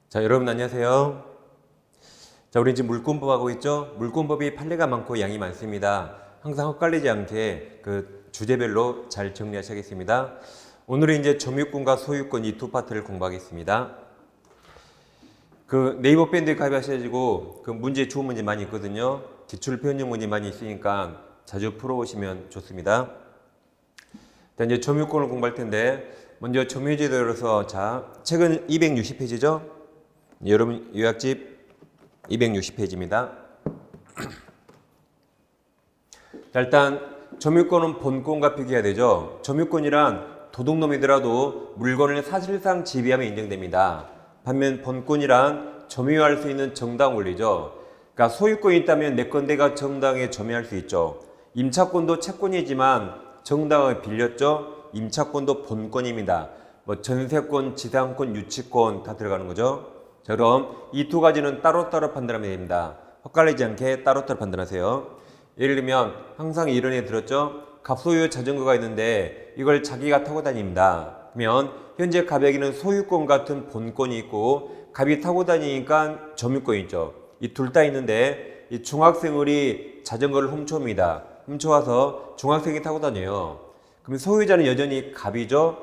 자, 여러분 안녕하세요. 자, 우리 지금 물권법 하고 있죠? 물권법이 판례가 많고 양이 많습니다. 항상 헛갈리지 않게 그 주제별로 잘 정리하셔야겠습니다. 오늘은 이제 점유권과 소유권 이 두 파트를 공부하겠습니다. 그 네이버 밴드에 가입하셔가지고 그 문제 좋은 문제 많이 있거든요. 기출 표현형 문제 많이 있으니까 자주 풀어오시면 좋습니다. 자, 이제 점유권을 공부할 텐데 먼저 점유제도로서 자, 책은 260페이지죠? 여러분 요약집 260페이지입니다. 자, 일단 점유권은 본권과 비교해야 되죠. 점유권이란 도둑놈이더라도 물건을 사실상 지배하면 인정됩니다. 반면 본권이란 점유할 수 있는 정당 권리죠. 그러니까 소유권이 있다면 내 건 내가 정당에 점유할 수 있죠. 임차권도 채권이지만 정당을 빌렸죠. 임차권도 본권입니다. 뭐 전세권, 지상권, 유치권 다 들어가는 거죠. 자, 그럼 이 두 가지는 따로따로 판단하면 됩니다. 헛갈리지 않게 따로따로 판단하세요. 예를 들면 항상 이런 애 들었죠? 갑소유 자전거가 있는데 이걸 자기가 타고 다닙니다. 그러면 현재 갑에게는 소유권 같은 본권이 있고 갑이 타고 다니니까 점유권이 있죠. 이 둘 다 있는데 이 중학생이 자전거를 훔쳐옵니다. 훔쳐와서 중학생이 타고 다녀요. 그럼 소유자는 여전히 갑이죠.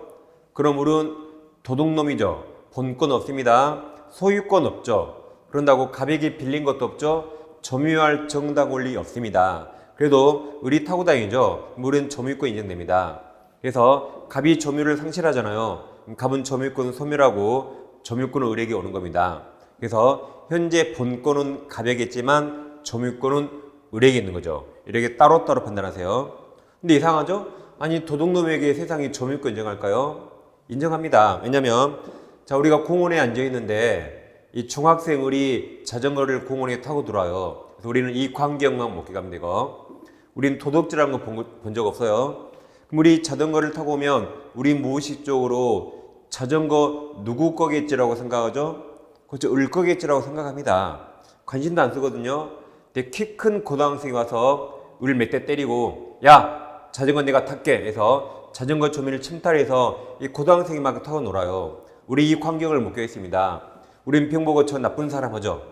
그럼 우리는 도둑놈이죠. 본권 없습니다. 소유권 없죠. 그런다고 갑에게 빌린 것도 없죠. 점유할 정당 권리 없습니다. 그래도 을이 타고 다니죠. 물은 점유권 인정됩니다. 그래서 갑이 점유를 상실하잖아요. 갑은 점유권을 소멸하고 점유권은 을에게 오는 겁니다. 그래서 현재 본권은 갑에게있지만 점유권은 을에게 있는 거죠. 이렇게 따로따로 판단하세요. 근데 이상하죠? 아니 도둑놈에게 세상이 점유권 인정할까요? 인정합니다. 왜냐면 자, 우리가 공원에 앉아 있는데 이 중학생 을이 자전거를 공원에 타고 들어와요. 그래서 우리는 이 광경만 목격하면 되고, 우리는 도둑질하는 거 본 적 없어요. 그럼 우리 자전거를 타고 오면 우리 무의식적으로 자전거 누구 거겠지라고 생각하죠? 그렇죠, 을 거겠지라고 생각합니다. 관심도 안 쓰거든요. 근데 키 큰 고등학생이 와서 을 몇 대 때리고 야 자전거 내가 탈게 해서 자전거 조미를 침탈해서 이 고등학생이 막 타고 놀아요. 우리 이 광경을 목격했습니다. 우린 병보고 저 나쁜 사람 하죠.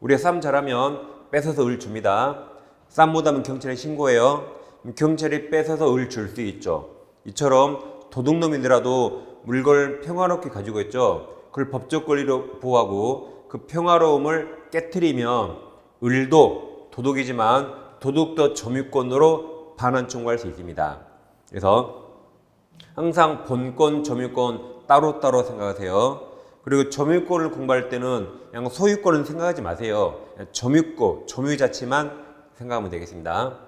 우리가 싸움 잘하면 뺏어서 을 줍니다. 싸움 못하면 경찰에 신고해요. 경찰이 뺏어서 을 줄 수 있죠. 이처럼 도둑놈이더라도 물건을 평화롭게 가지고 있죠. 그걸 법적 권리로 보호하고 그 평화로움을 깨트리면 을도 도둑이지만 도둑도 점유권으로 반환 청구할 수 있습니다. 그래서 항상 본권, 점유권 따로따로 생각하세요. 그리고 점유권을 공부할 때는 그냥 소유권은 생각하지 마세요. 점유권, 점유 자체만 생각하면 되겠습니다.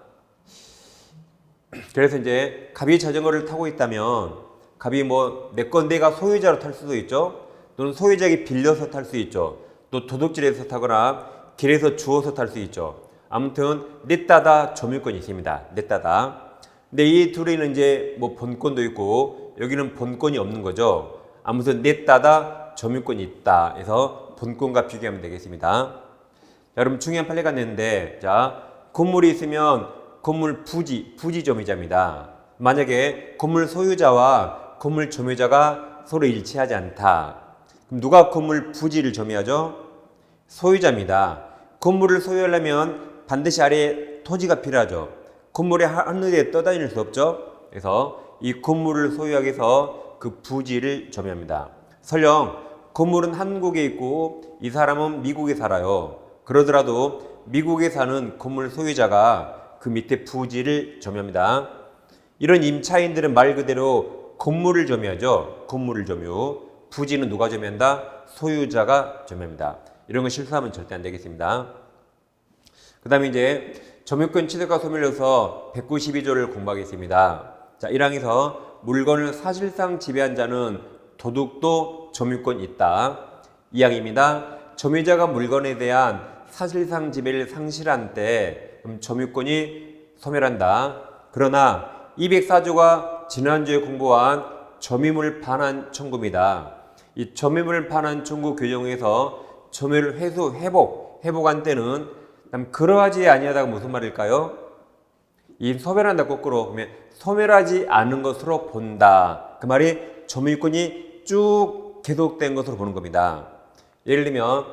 그래서 이제 갑이 자전거를 타고 있다면 갑이 뭐 내 건 내가 소유자로 탈 수도 있죠. 또는 소유자에게 빌려서 탈 수 있죠. 또 도둑질해서 타거나 길에서 주워서 탈 수 있죠. 아무튼 냈다다 점유권이 있습니다. 냈다다. 근데 이 둘에는 이제 뭐 본권도 있고 여기는 본권이 없는 거죠. 아무튼 냈다다 점유권이 있다 해서 본권과 비교하면 되겠습니다. 자, 여러분 중요한 판례가 냈는데, 자, 건물이 있으면 건물 부지 점유자입니다. 만약에 건물 소유자와 건물 점유자가 서로 일치하지 않다. 그럼 누가 건물 부지를 점유하죠? 소유자입니다. 건물을 소유하려면 반드시 아래에 토지가 필요하죠. 건물이 하늘에 떠다닐 수 없죠. 그래서 이 건물을 소유하기 위해서 그 부지를 점유합니다. 설령 건물은 한국에 있고 이 사람은 미국에 살아요. 그러더라도 미국에 사는 건물 소유자가 그 밑에 부지를 점유합니다. 이런 임차인들은 말 그대로 건물을 점유하죠. 건물을 점유. 부지는 누가 점유한다? 소유자가 점유합니다. 이런 거 실수하면 절대 안 되겠습니다. 그 다음에 이제 점유권 취득과 소멸로서 192조를 공부하겠습니다. 자, 1항에서 물건을 사실상 지배한 자는 도둑도 점유권 있다. 2항입니다. 점유자가 물건에 대한 사실상 지배를 상실한 때 점유권이 소멸한다. 그러나 204조가 지난주에 공부한 점유물 반환 청구입니다. 이 점유물 반환 청구 규정에서 점유를 회복한 때는 그러하지 아니하다가 무슨 말일까요? 이 소멸한다 거꾸로 그러면 소멸하지 않은 것으로 본다. 그 말이 점유권이 쭉 계속된 것으로 보는 겁니다. 예를 들면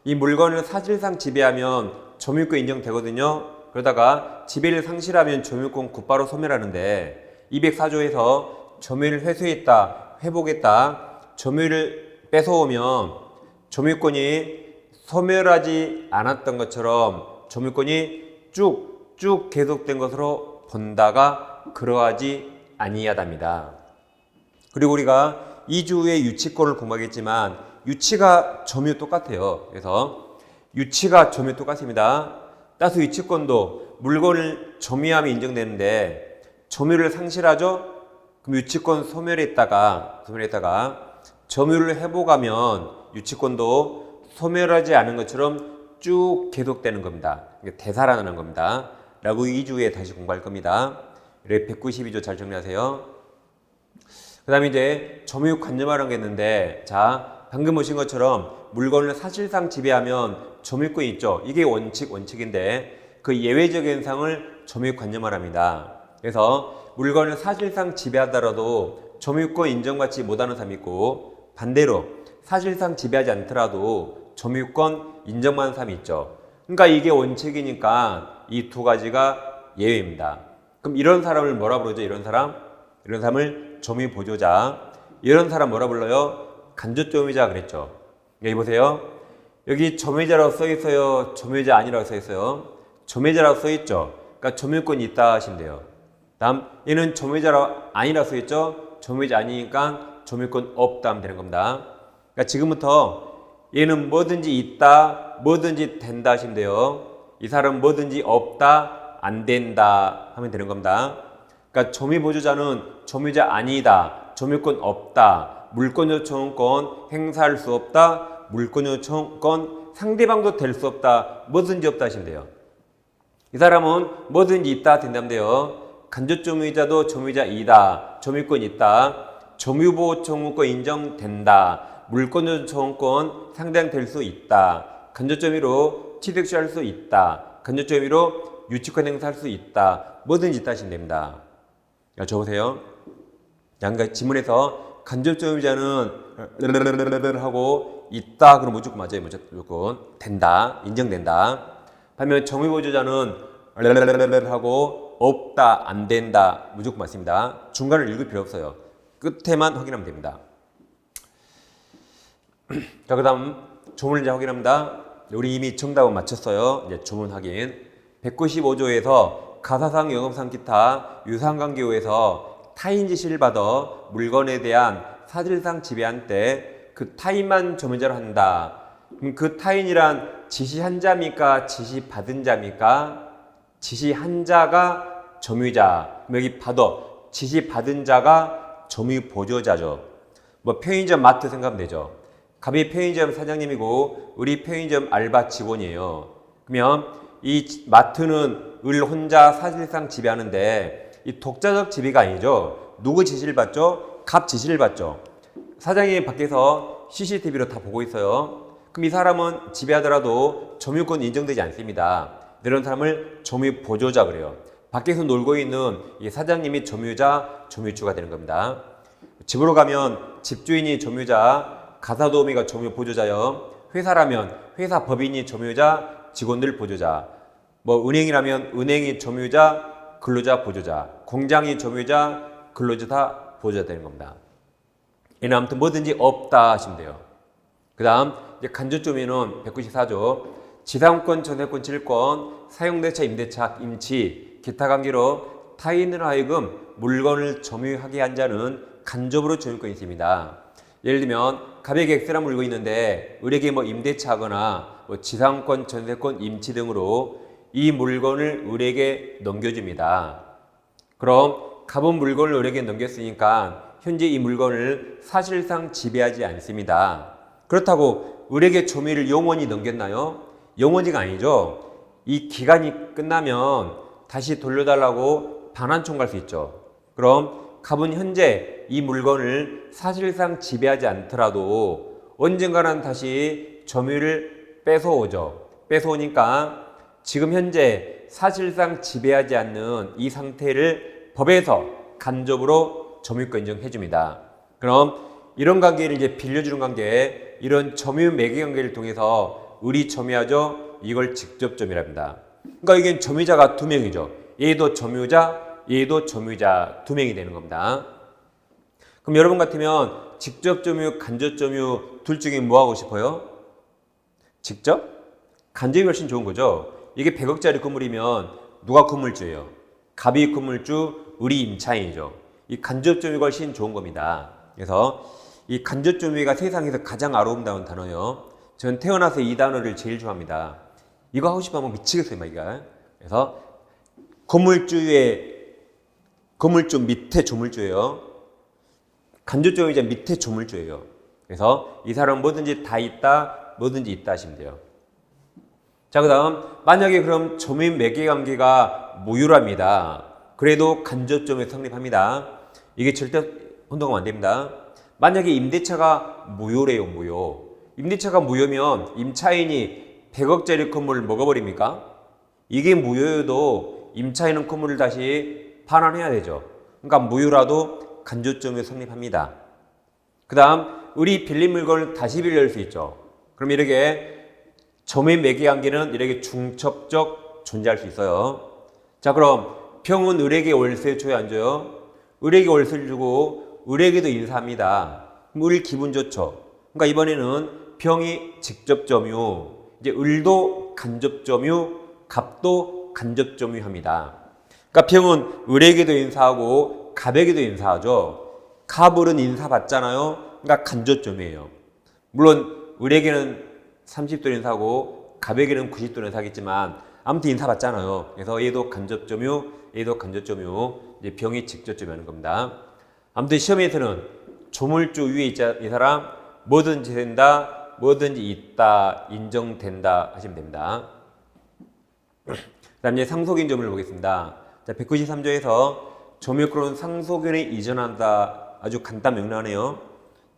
이 물건을 사실상 지배하면 점유권 인정되거든요. 그러다가 지배를 상실하면 점유권 곧바로 소멸하는데 204조에서 점유를 회수했다, 회복했다, 점유를 뺏어오면 점유권이 소멸하지 않았던 것처럼 점유권이 쭉 계속된 것으로 본다가 그러하지 아니하답니다. 그리고 우리가 2주의 유치권을 공부하겠지만 유치가 점유 똑같아요. 그래서 유치가 점유 똑같습니다. 따라서 유치권도 물건을 점유함이 인정되는데 점유를 상실하죠? 그럼 유치권 소멸했다가 점유를 회복하면 유치권도 소멸하지 않은 것처럼 쭉 계속되는 겁니다. 되살아나는 겁니다. 라고 2주에 다시 공부할 겁니다. 192조 잘 정리하세요. 그 다음에 이제 점유 관념화라는 게 있는데, 자, 방금 보신 것처럼 물건을 사실상 지배하면 점유권이 있죠. 이게 원칙인데 그 예외적 현상을 점유 관념화랍니다. 그래서 물건을 사실상 지배하더라도 점유권 인정받지 못하는 사람이 있고, 반대로 사실상 지배하지 않더라도 점유권 인정받는 사람이 있죠. 그러니까 이게 원칙이니까 이 두 가지가 예외입니다. 그럼 이런 사람을 뭐라 부르죠? 이런 사람을 점유 보조자. 이런 사람 뭐라 불러요? 간접 점유자 그랬죠. 여기 보세요. 여기 점유자라고 써 있어요? 점유자 아니라고 써 있어요? 점유자라고 써 있죠. 그러니까 점유권이 있다 하시면 돼요. 다음, 얘는 점유자라고 아니라고 써 있죠? 점유자 아니니까 점유권 없다 하면 되는 겁니다. 그러니까 지금부터 얘는 뭐든지 있다, 뭐든지 된다 하시면 돼요. 이 사람은 뭐든지 없다, 안 된다 하면 되는 겁니다. 그러니까 점유 보조자는 점유자 아니다, 점유권 없다, 물권 요청권 행사할 수 없다, 물권 요청권 상대방도 될 수 없다, 뭐든지 없다 하시면 돼요. 이 사람은 뭐든지 있다 된다면 돼요. 간접 점유자도 점유자이다, 점유권 있다, 점유보호 청구권 인정된다, 물권 요청권 상대방 수 있다, 간접 점유로 취득 취할 수 있다, 간접 점유로 유치권 행사할 수 있다, 뭐든지 있다 하시면 됩니다. 자, 적으세요. 그러니까 지문에서 간접 점유자는 하고 있다 그럼 무조건 맞아요. 무조건 된다, 인정된다. 반면 점유보조자는 하고 없다, 안 된다 무조건 맞습니다. 중간을 읽을 필요 없어요. 끝에만 확인하면 됩니다. 자, 그 다음 조문을 이제 확인합니다. 우리 이미 정답은 맞췄어요. 이제 조문 확인. 195조에서 가사상, 영업상, 기타 유사관계호에서 타인 지시를 받아 물건에 대한 사실상 지배한 때 그 타인만 점유자로 한다. 그럼 그 타인이란 지시한 자입니까? 지시받은 자입니까? 지시한 자가 점유자. 그럼 여기 받아 지시받은 자가 점유 보조자죠. 뭐 편의점 마트 생각하면 되죠. 갑이 편의점 사장님이고 우리 편의점 알바 직원이에요. 그러면 이 마트는 을 혼자 사실상 지배하는데 이 독자적 지배가 아니죠. 누구 지시를 받죠? 갑 지시를 받죠. 사장님이 밖에서 CCTV로 다 보고 있어요. 그럼 이 사람은 지배하더라도 점유권 인정되지 않습니다. 이런 사람을 점유 보조자 그래요. 밖에서 놀고 있는 이 사장님이 점유자, 점유주가 되는 겁니다. 집으로 가면 집주인이 점유자, 가사도우미가 점유 보조자요. 회사라면 회사 법인이 점유자, 직원들 보조자. 뭐 은행이라면 은행이 점유자, 근로자 보조자. 공장이 점유자, 근로자 보조자 되는 겁니다. 얘는 아무튼 뭐든지 없다 하시면 돼요. 그 다음 이제 간접 점유는 194조 지상권, 전세권, 질권, 사용대차, 임대차, 임치, 기타 관계로 타인으로 하여금 물건을 점유하게 한 자는 간접으로 점유권이 있습니다. 예를 들면 갑에게 X를 물고 있는데 을에게 뭐 임대차하거나 뭐 지상권, 전세권, 임치 등으로 이 물건을 을에게 넘겨줍니다. 그럼 갑은 물건을 을에게 넘겼으니까 현재 이 물건을 사실상 지배하지 않습니다. 그렇다고 을에게 점유를 영원히 넘겼나요? 영원히가 아니죠. 이 기간이 끝나면 다시 돌려달라고 반환 청구할 수 있죠. 그럼 갑은 현재 이 물건을 사실상 지배하지 않더라도 언젠가는 다시 점유를 뺏어오죠. 뺏어오니까 지금 현재 사실상 지배하지 않는 이 상태를 법에서 간접으로 점유권 인정해 줍니다. 그럼 이런 관계를 이제 빌려주는 관계, 이런 점유 매개 관계를 통해서 을이 점유하죠. 이걸 직접점유랍니다. 그러니까 이게 점유자가 두 명이죠. 얘도 점유자, 얘도 점유자 두 명이 되는 겁니다. 그럼 여러분 같으면 직접점유, 간접점유 둘 중에 뭐 하고 싶어요? 직접? 간접이 훨씬 좋은 거죠. 이게 100억짜리 건물이면 누가 건물주예요? 갑이 건물주, 을이 임차인이죠. 이 간접점유가 훨씬 좋은 겁니다. 그래서 이 간접점유가 세상에서 가장 아름다운 단어요. 전 태어나서 이 단어를 제일 좋아합니다. 이거 하고 싶으면 미치겠어요, 이가. 그래서 건물주 밑에 조물주예요. 간접점유자 밑에 조물주예요. 그래서 이 사람은 뭐든지 다 있다, 뭐든지 있다 하시면 돼요. 자, 그 다음 만약에 그럼 점유 매개 관계가 무효랍니다. 그래도 간접점유 성립합니다. 이게 절대 혼동하면 안 됩니다. 만약에 임대차가 무효래요, 무효. 임대차가 무효면 임차인이 100억짜리 건물을 먹어버립니까? 이게 무효여도 임차인은 건물을 다시 반환해야 되죠. 그러니까 무효라도 간접점유 성립합니다. 그 다음 을이 빌린 물건을 다시 빌릴 수 있죠. 그럼 이렇게 점유 매개 관계는 이렇게 중첩적 존재할 수 있어요. 자, 그럼 병은 을에게 월세 줘야 안 줘요? 을에게 월세를 주고 을에게도 인사합니다. 그럼 을 기분 좋죠. 그러니까 이번에는 병이 직접점유, 이제 을도 간접점유, 갑도 간접점유합니다. 그러니까 병은 을에게도 인사하고 갑에게도 인사하죠. 갑을은 인사받잖아요. 그러니까 간접점유예요. 물론 을에게는 30도 인사하고 갑에게는 90도 인사하겠지만 아무튼 인사받잖아요. 그래서 얘도 간접점유, 얘도 간접점유, 이제 병이 직접점유하는 겁니다. 아무튼 시험에서는 조물주 위에 있자 이 사람 뭐든지 된다, 뭐든지 있다, 인정된다 하시면 됩니다. 그 다음 이제 상속인 점을 보겠습니다. 자, 193조에서 점유권은 상속인에 이전한다. 아주 간단 명료하네요.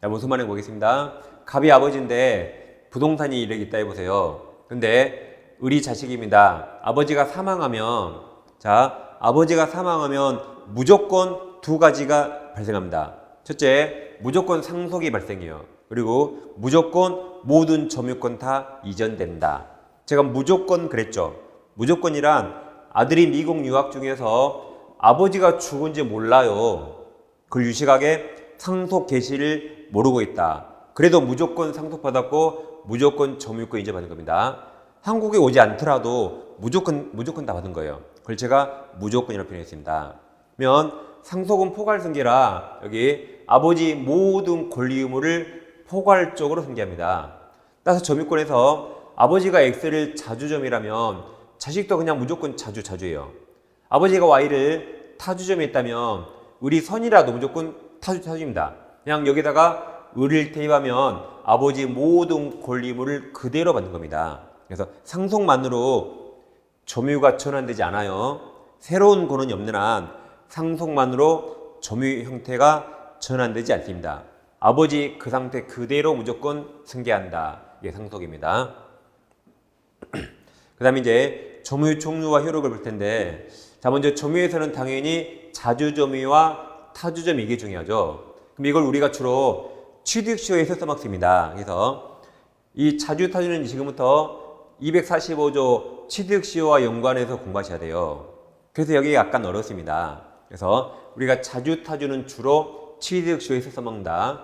자, 무슨 말인지 보겠습니다. 갑이 아버지인데 부동산이 이렇게 있다 해보세요. 근데 을이 자식입니다. 아버지가 사망하면, 자, 아버지가 사망하면 무조건 두 가지가 발생합니다. 첫째, 무조건 상속이 발생해요. 그리고 무조건 모든 점유권 다 이전된다. 제가 무조건 그랬죠. 무조건이란 아들이 미국 유학 중에서 아버지가 죽은지 몰라요. 그걸 유식하게 상속 개시를 모르고 있다. 그래도 무조건 상속받았고 무조건 점유권 인정받은 겁니다. 한국에 오지 않더라도 무조건 다 받은 거예요. 그걸 제가 무조건이라고 표현했습니다. 그러면 상속은 포괄승계라 여기 아버지 모든 권리 의무를 포괄적으로 승계합니다. 따라서 점유권에서 아버지가 X를 자주점이라면 자식도 그냥 무조건 자주예요. 아버지가 Y를 타주점에 있다면 을이 선이라도 무조건 타주입니다. 그냥 여기다가 을을 대입하면 아버지 모든 권리 의무를 그대로 받는 겁니다. 그래서 상속만으로 점유가 전환되지 않아요. 새로운 권한이 없는 한 상속만으로 점유 형태가 전환되지 않습니다. 아버지 그 상태 그대로 무조건 승계한다. 이게 상속입니다. 그 다음에 이제 점유 종류와 효력을 볼 텐데, 자, 먼저 점유에서는 당연히 자주점유와 타주점유 이게 중요하죠. 그럼 이걸 우리가 주로 취득시효에서 써먹습니다. 그래서 이 자주 타주는 지금부터 245조 취득시효와 연관해서 공부하셔야 돼요. 그래서 여기 약간 어렵습니다. 그래서 우리가 자주 타주는 주로 취득시효에서 써먹는다.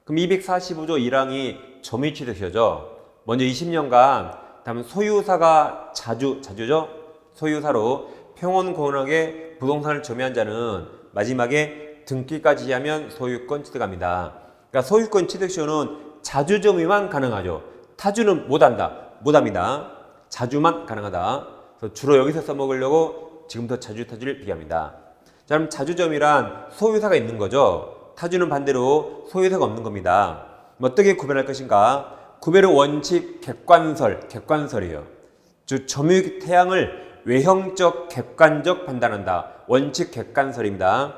그럼 245조 1항이 점유취득시효죠. 먼저 20년간 다음 소유사가 자주죠. 소유사로 평온공헌하게 부동산을 점유한 자는 마지막에 등기까지 하면 소유권 취득합니다. 그러니까 소유권 취득시효는 자주점유만 가능하죠. 타주는 못합니다. 자주만 가능하다. 그래서 주로 여기서 써먹으려고 지금부터 자주타주를 비교합니다. 자, 그럼 자주점이란 소유사가 있는 거죠. 타주는 반대로 소유사가 없는 겁니다. 어떻게 구별할 것인가? 구별의 원칙 객관설이에요. 즉 점유 태양을 외형적 객관적 판단한다. 원칙 객관설입니다.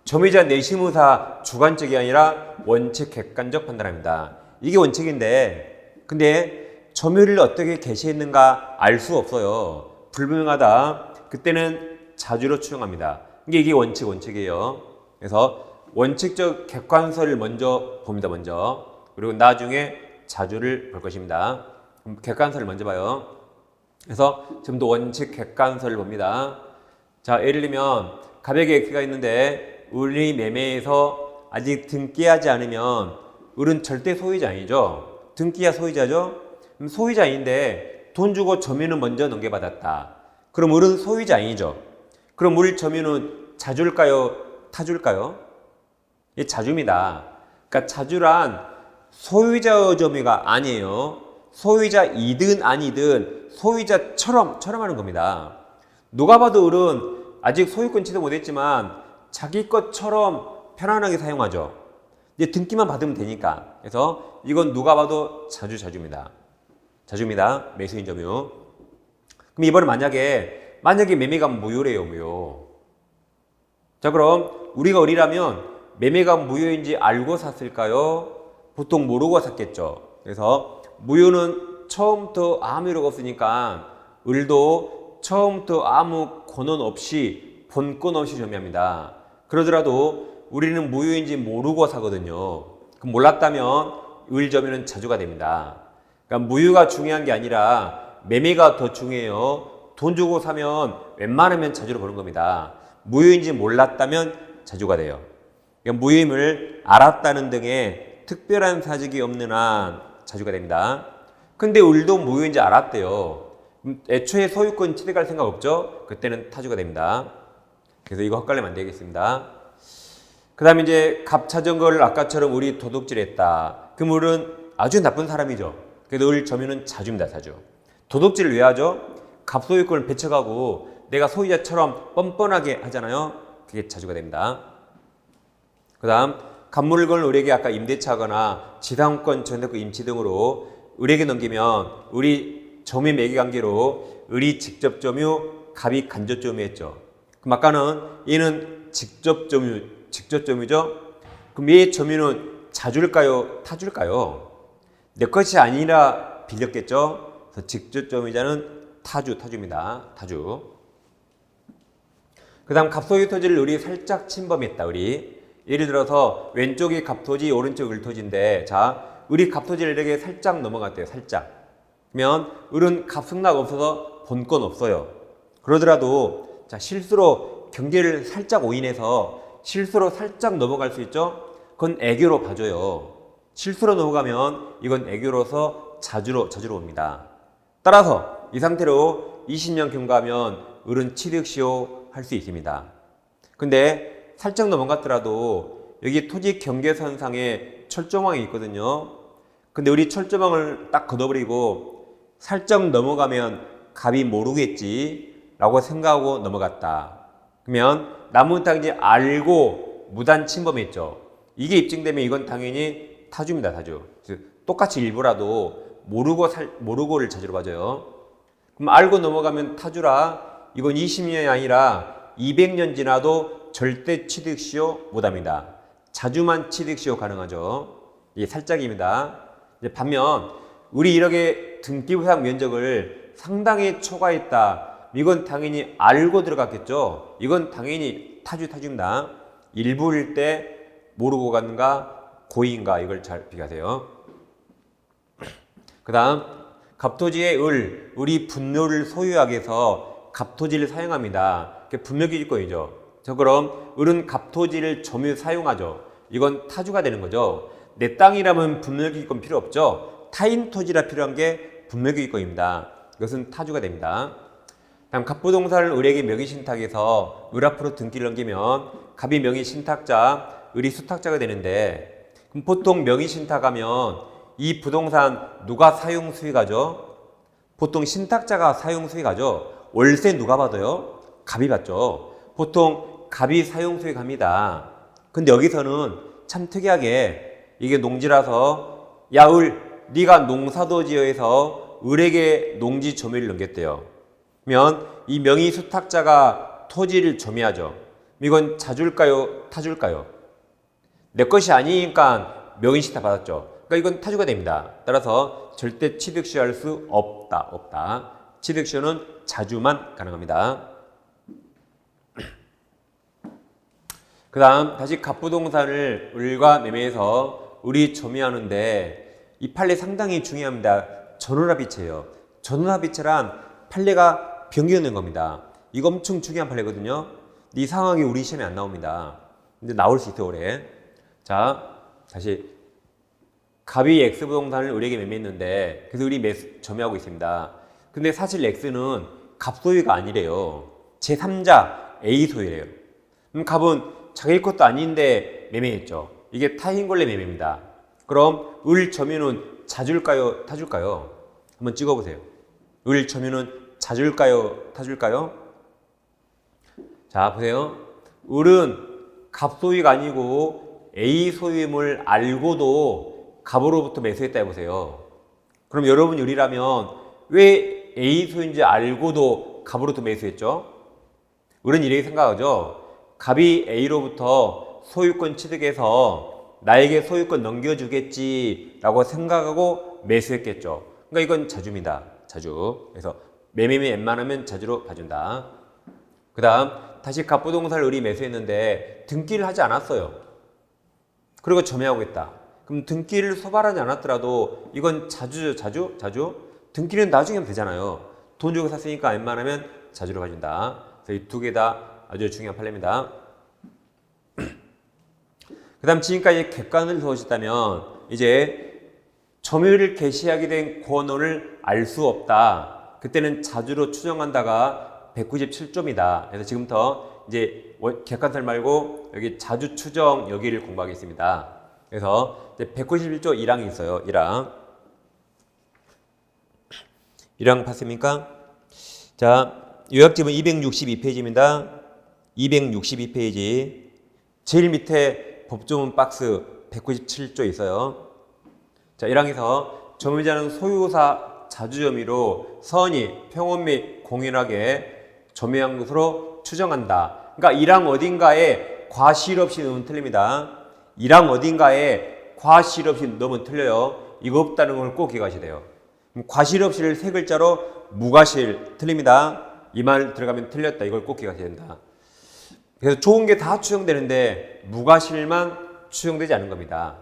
점유자 내시무사 주관적이 아니라 원칙 객관적 판단합니다. 이게 원칙인데, 근데 점유를 어떻게 개시했는가 알 수 없어요. 불분명하다. 그때는 자주로 추정합니다. 이게 원칙이에요. 그래서 원칙적 객관설을 먼저 봅니다. 먼저. 그리고 나중에 자주를 볼 것입니다. 객관설을 먼저 봐요. 그래서 지금도 원칙 객관설을 봅니다. 자, 예를 들면 갑에게 X가 있는데 을이 매매에서 아직 등기하지 않으면 을은 절대 소유자 아니죠. 등기야 소유자죠. 그럼 소유자인데 돈 주고 점유는 먼저 넘겨받았다. 그럼 을은 소유자 아니죠. 그럼 을 점유는 자주일까요? 타주일까요? 이 자주입니다. 그러니까 자주란 소유자의 점유가 아니에요. 소유자이든 아니든 소유자처럼 하는 겁니다. 누가 봐도 을은 아직 소유권 취득 못했지만 자기 것처럼 편안하게 사용하죠. 이제 등기만 받으면 되니까. 그래서 이건 누가 봐도 자주입니다. 자주입니다. 매수인 점유. 그럼 이번에 만약에 매매가 무효래요. 무효. 자, 그럼 우리가 을이라면 매매가 무효인지 알고 샀을까요? 보통 모르고 샀겠죠. 그래서 무효는 처음부터 아무 이유가 없으니까 을도 처음부터 아무 권한 없이 본권 없이 점유합니다. 그러더라도 우리는 무효인지 모르고 사거든요. 그럼 몰랐다면 을 점유는 자주가 됩니다. 그러니까 무효가 중요한 게 아니라 매매가 더 중요해요. 돈 주고 사면 웬만하면 자주로 보는 겁니다. 무효인지 몰랐다면 자주가 돼요. 그러니까 무효임을 알았다는 등의 특별한 사직이 없는 한 자주가 됩니다. 근데 을도 무효인지 알았대요. 애초에 소유권 취득할 생각 없죠? 그때는 타주가 됩니다. 그래서 이거 헛갈리면 안 되겠습니다. 그 다음에 이제 갑 찾은 걸 아까처럼 을이 도둑질했다. 그럼 을은 아주 나쁜 사람이죠. 그래도 을 점유는 자주입니다. 자주. 도둑질을 왜 하죠? 갑 소유권을 배척하고 내가 소유자처럼 뻔뻔하게 하잖아요. 그게 자주가 됩니다. 그 다음 갑물건을 을에게 아까 임대차거나 지상권, 전세권, 임치 등으로 을에게 넘기면 을이 점유 매개 관계로 을이 직접 점유, 갑이 간접 점유했죠. 그럼 아까는 얘는 직접 점유죠. 그럼 얘의 점유는 자주일까요? 타주일까요? 내 것이 아니라 빌렸겠죠. 그래서 직접 점유자는 타주입니다. 타주. 그 다음 갑소유 토지를 을이 살짝 침범했다. 을이. 예를 들어서 왼쪽이 갑토지, 오른쪽 을토지인데 자, 을이 갑토지를 을에게 살짝 넘어갔대요. 살짝. 그러면 을은 갑승낙 없어서 본권 없어요. 그러더라도 자, 실수로 경계를 살짝 오인해서 실수로 살짝 넘어갈 수 있죠. 그건 애교로 봐줘요. 실수로 넘어가면 이건 애교로서 자주로 옵니다. 따라서 이 상태로 20년 경과하면 을은 취득시효 할 수 있습니다. 근데 살짝 넘어갔더라도 여기 토지 경계선상에 철조망이 있거든요. 근데 우리 철조망을 딱 걷어버리고 살짝 넘어가면 갑이 모르겠지 라고 생각하고 넘어갔다. 그러면 남은 땅인지 알고 무단 침범했죠. 이게 입증되면 이건 당연히 타주입니다. 타주. 똑같이 일부라도 모르고를 자주로 봐줘요. 그럼 알고 넘어가면 타주라. 이건 20년이 아니라 200년 지나도 절대 취득시효 못합니다. 자주만 취득시효 가능하죠. 이게 살짝입니다. 이제 반면 우리 이렇게 등기부상 면적을 상당히 초과했다. 이건 당연히 알고 들어갔겠죠. 이건 당연히 타주입니다. 일부일 때 모르고 갔는가 고의인가 이걸 잘 비교하세요. 그 다음 갑토지의 을이 분묘를 소유하게 해서 갑토지를 사용합니다. 그게 분묘기지권이죠. 저 그럼 을은 갑토지를 점유 사용하죠. 이건 타주가 되는 거죠. 내 땅이라면 분묘기지권 필요 없죠. 타인 토지라 필요한 게 분묘기지권입니다. 이것은 타주가 됩니다. 다음 갑부동산을 을에게 명의신탁해서 을 앞으로 등기를 넘기면 갑이 명의신탁자, 을이 수탁자가 되는데 그럼 보통 명의신탁하면 이 부동산 누가 사용 수익하죠? 보통 신탁자가 사용 수익하죠. 월세 누가 받아요? 갑이 받죠. 보통 갑이 사용 수익합니다. 근데 여기서는 참 특이하게 이게 농지라서 야 을 네가 농사도 지어서 을에게 농지 점유를 넘겼대요. 그러면 이 명의 수탁자가 토지를 점유하죠. 이건 자주일까요? 타주일까요? 내 것이 아니니까 명의신탁 받았죠. 그러니까 이건 타주가 됩니다. 따라서 절대 취득시효 할 수 없다. 취득시효는 자주만 가능합니다. 그 다음 다시 갑부동산을 을과 매매해서 을이 점유하는데 이 판례 상당히 중요합니다. 전원합의체예요. 전원합의체란 판례가 변경된 겁니다. 이거 엄청 중요한 판례거든요. 이 상황이 우리 시험에 안 나옵니다. 근데 나올 수 있어요, 올해. 자, 다시 갑이 X 부동산을 을에게 매매했는데 그래서 을이 점유하고 있습니다. 근데 사실 X는 갑 소유가 아니래요. 제3자 A 소유래요. 그럼 갑은 자기 것도 아닌데 매매했죠. 이게 타인권래 매매입니다. 그럼 을 점유는 자줄까요? 타줄까요? 한번 찍어보세요. 을 점유는 자줄까요? 타줄까요? 자, 보세요. 을은 갑 소유가 아니고 A 소유임을 알고도 갑으로부터 매수했다 해보세요. 그럼 여러분 을이라면 왜 A 소유인지 알고도 갑으로부터 매수했죠? 을은 이렇게 생각하죠. 갑이 A로부터 소유권 취득해서 나에게 소유권 넘겨주겠지라고 생각하고 매수했겠죠. 그러니까 이건 자주입니다. 자주. 그래서 매매면 웬만하면 자주로 봐준다. 그 다음 다시 갑부동산을 을이 매수했는데 등기를 하지 않았어요. 그리고 점유하고 있다. 그럼 등기를 소발하지 않았더라도 이건 자주. 등기는 나중에 하면 되잖아요. 돈 주고 샀으니까 웬만하면 자주로 봐준다. 그래서 이 두 개 다 아주 중요한 판례입니다. 그 다음 지금까지 객관을 두었다면 이제 점유를 개시하게 된 권원을 알 수 없다. 그때는 자주로 추정한다가 197조입니다. 그래서 지금부터 이제 객관설 말고 여기 자주 추정 여기를 공부하겠습니다. 그래서 191조 1항이 있어요. 1항 봤습니까? 자, 요약집은 262페이지입니다. 262페이지. 제일 밑에 법조문 박스 197조 있어요. 자, 1항에서 점유자는 소유사 자주점유로 선의, 평온 및 공연하게 점유한 것으로 추정한다. 그러니까 1항 어딘가에 과실 없이 넣으면 틀립니다. 1항 어딘가에 과실 없이 넣으면 틀려요. 이거 없다는 걸 꼭 기억하셔야 돼요. 과실 없이를 세 글자로 무과실 틀립니다. 이 말 들어가면 틀렸다. 이걸 꼭 기억하셔야 된다. 그래서 좋은 게 다 추정되는데 무과실만 추정되지 않는 겁니다.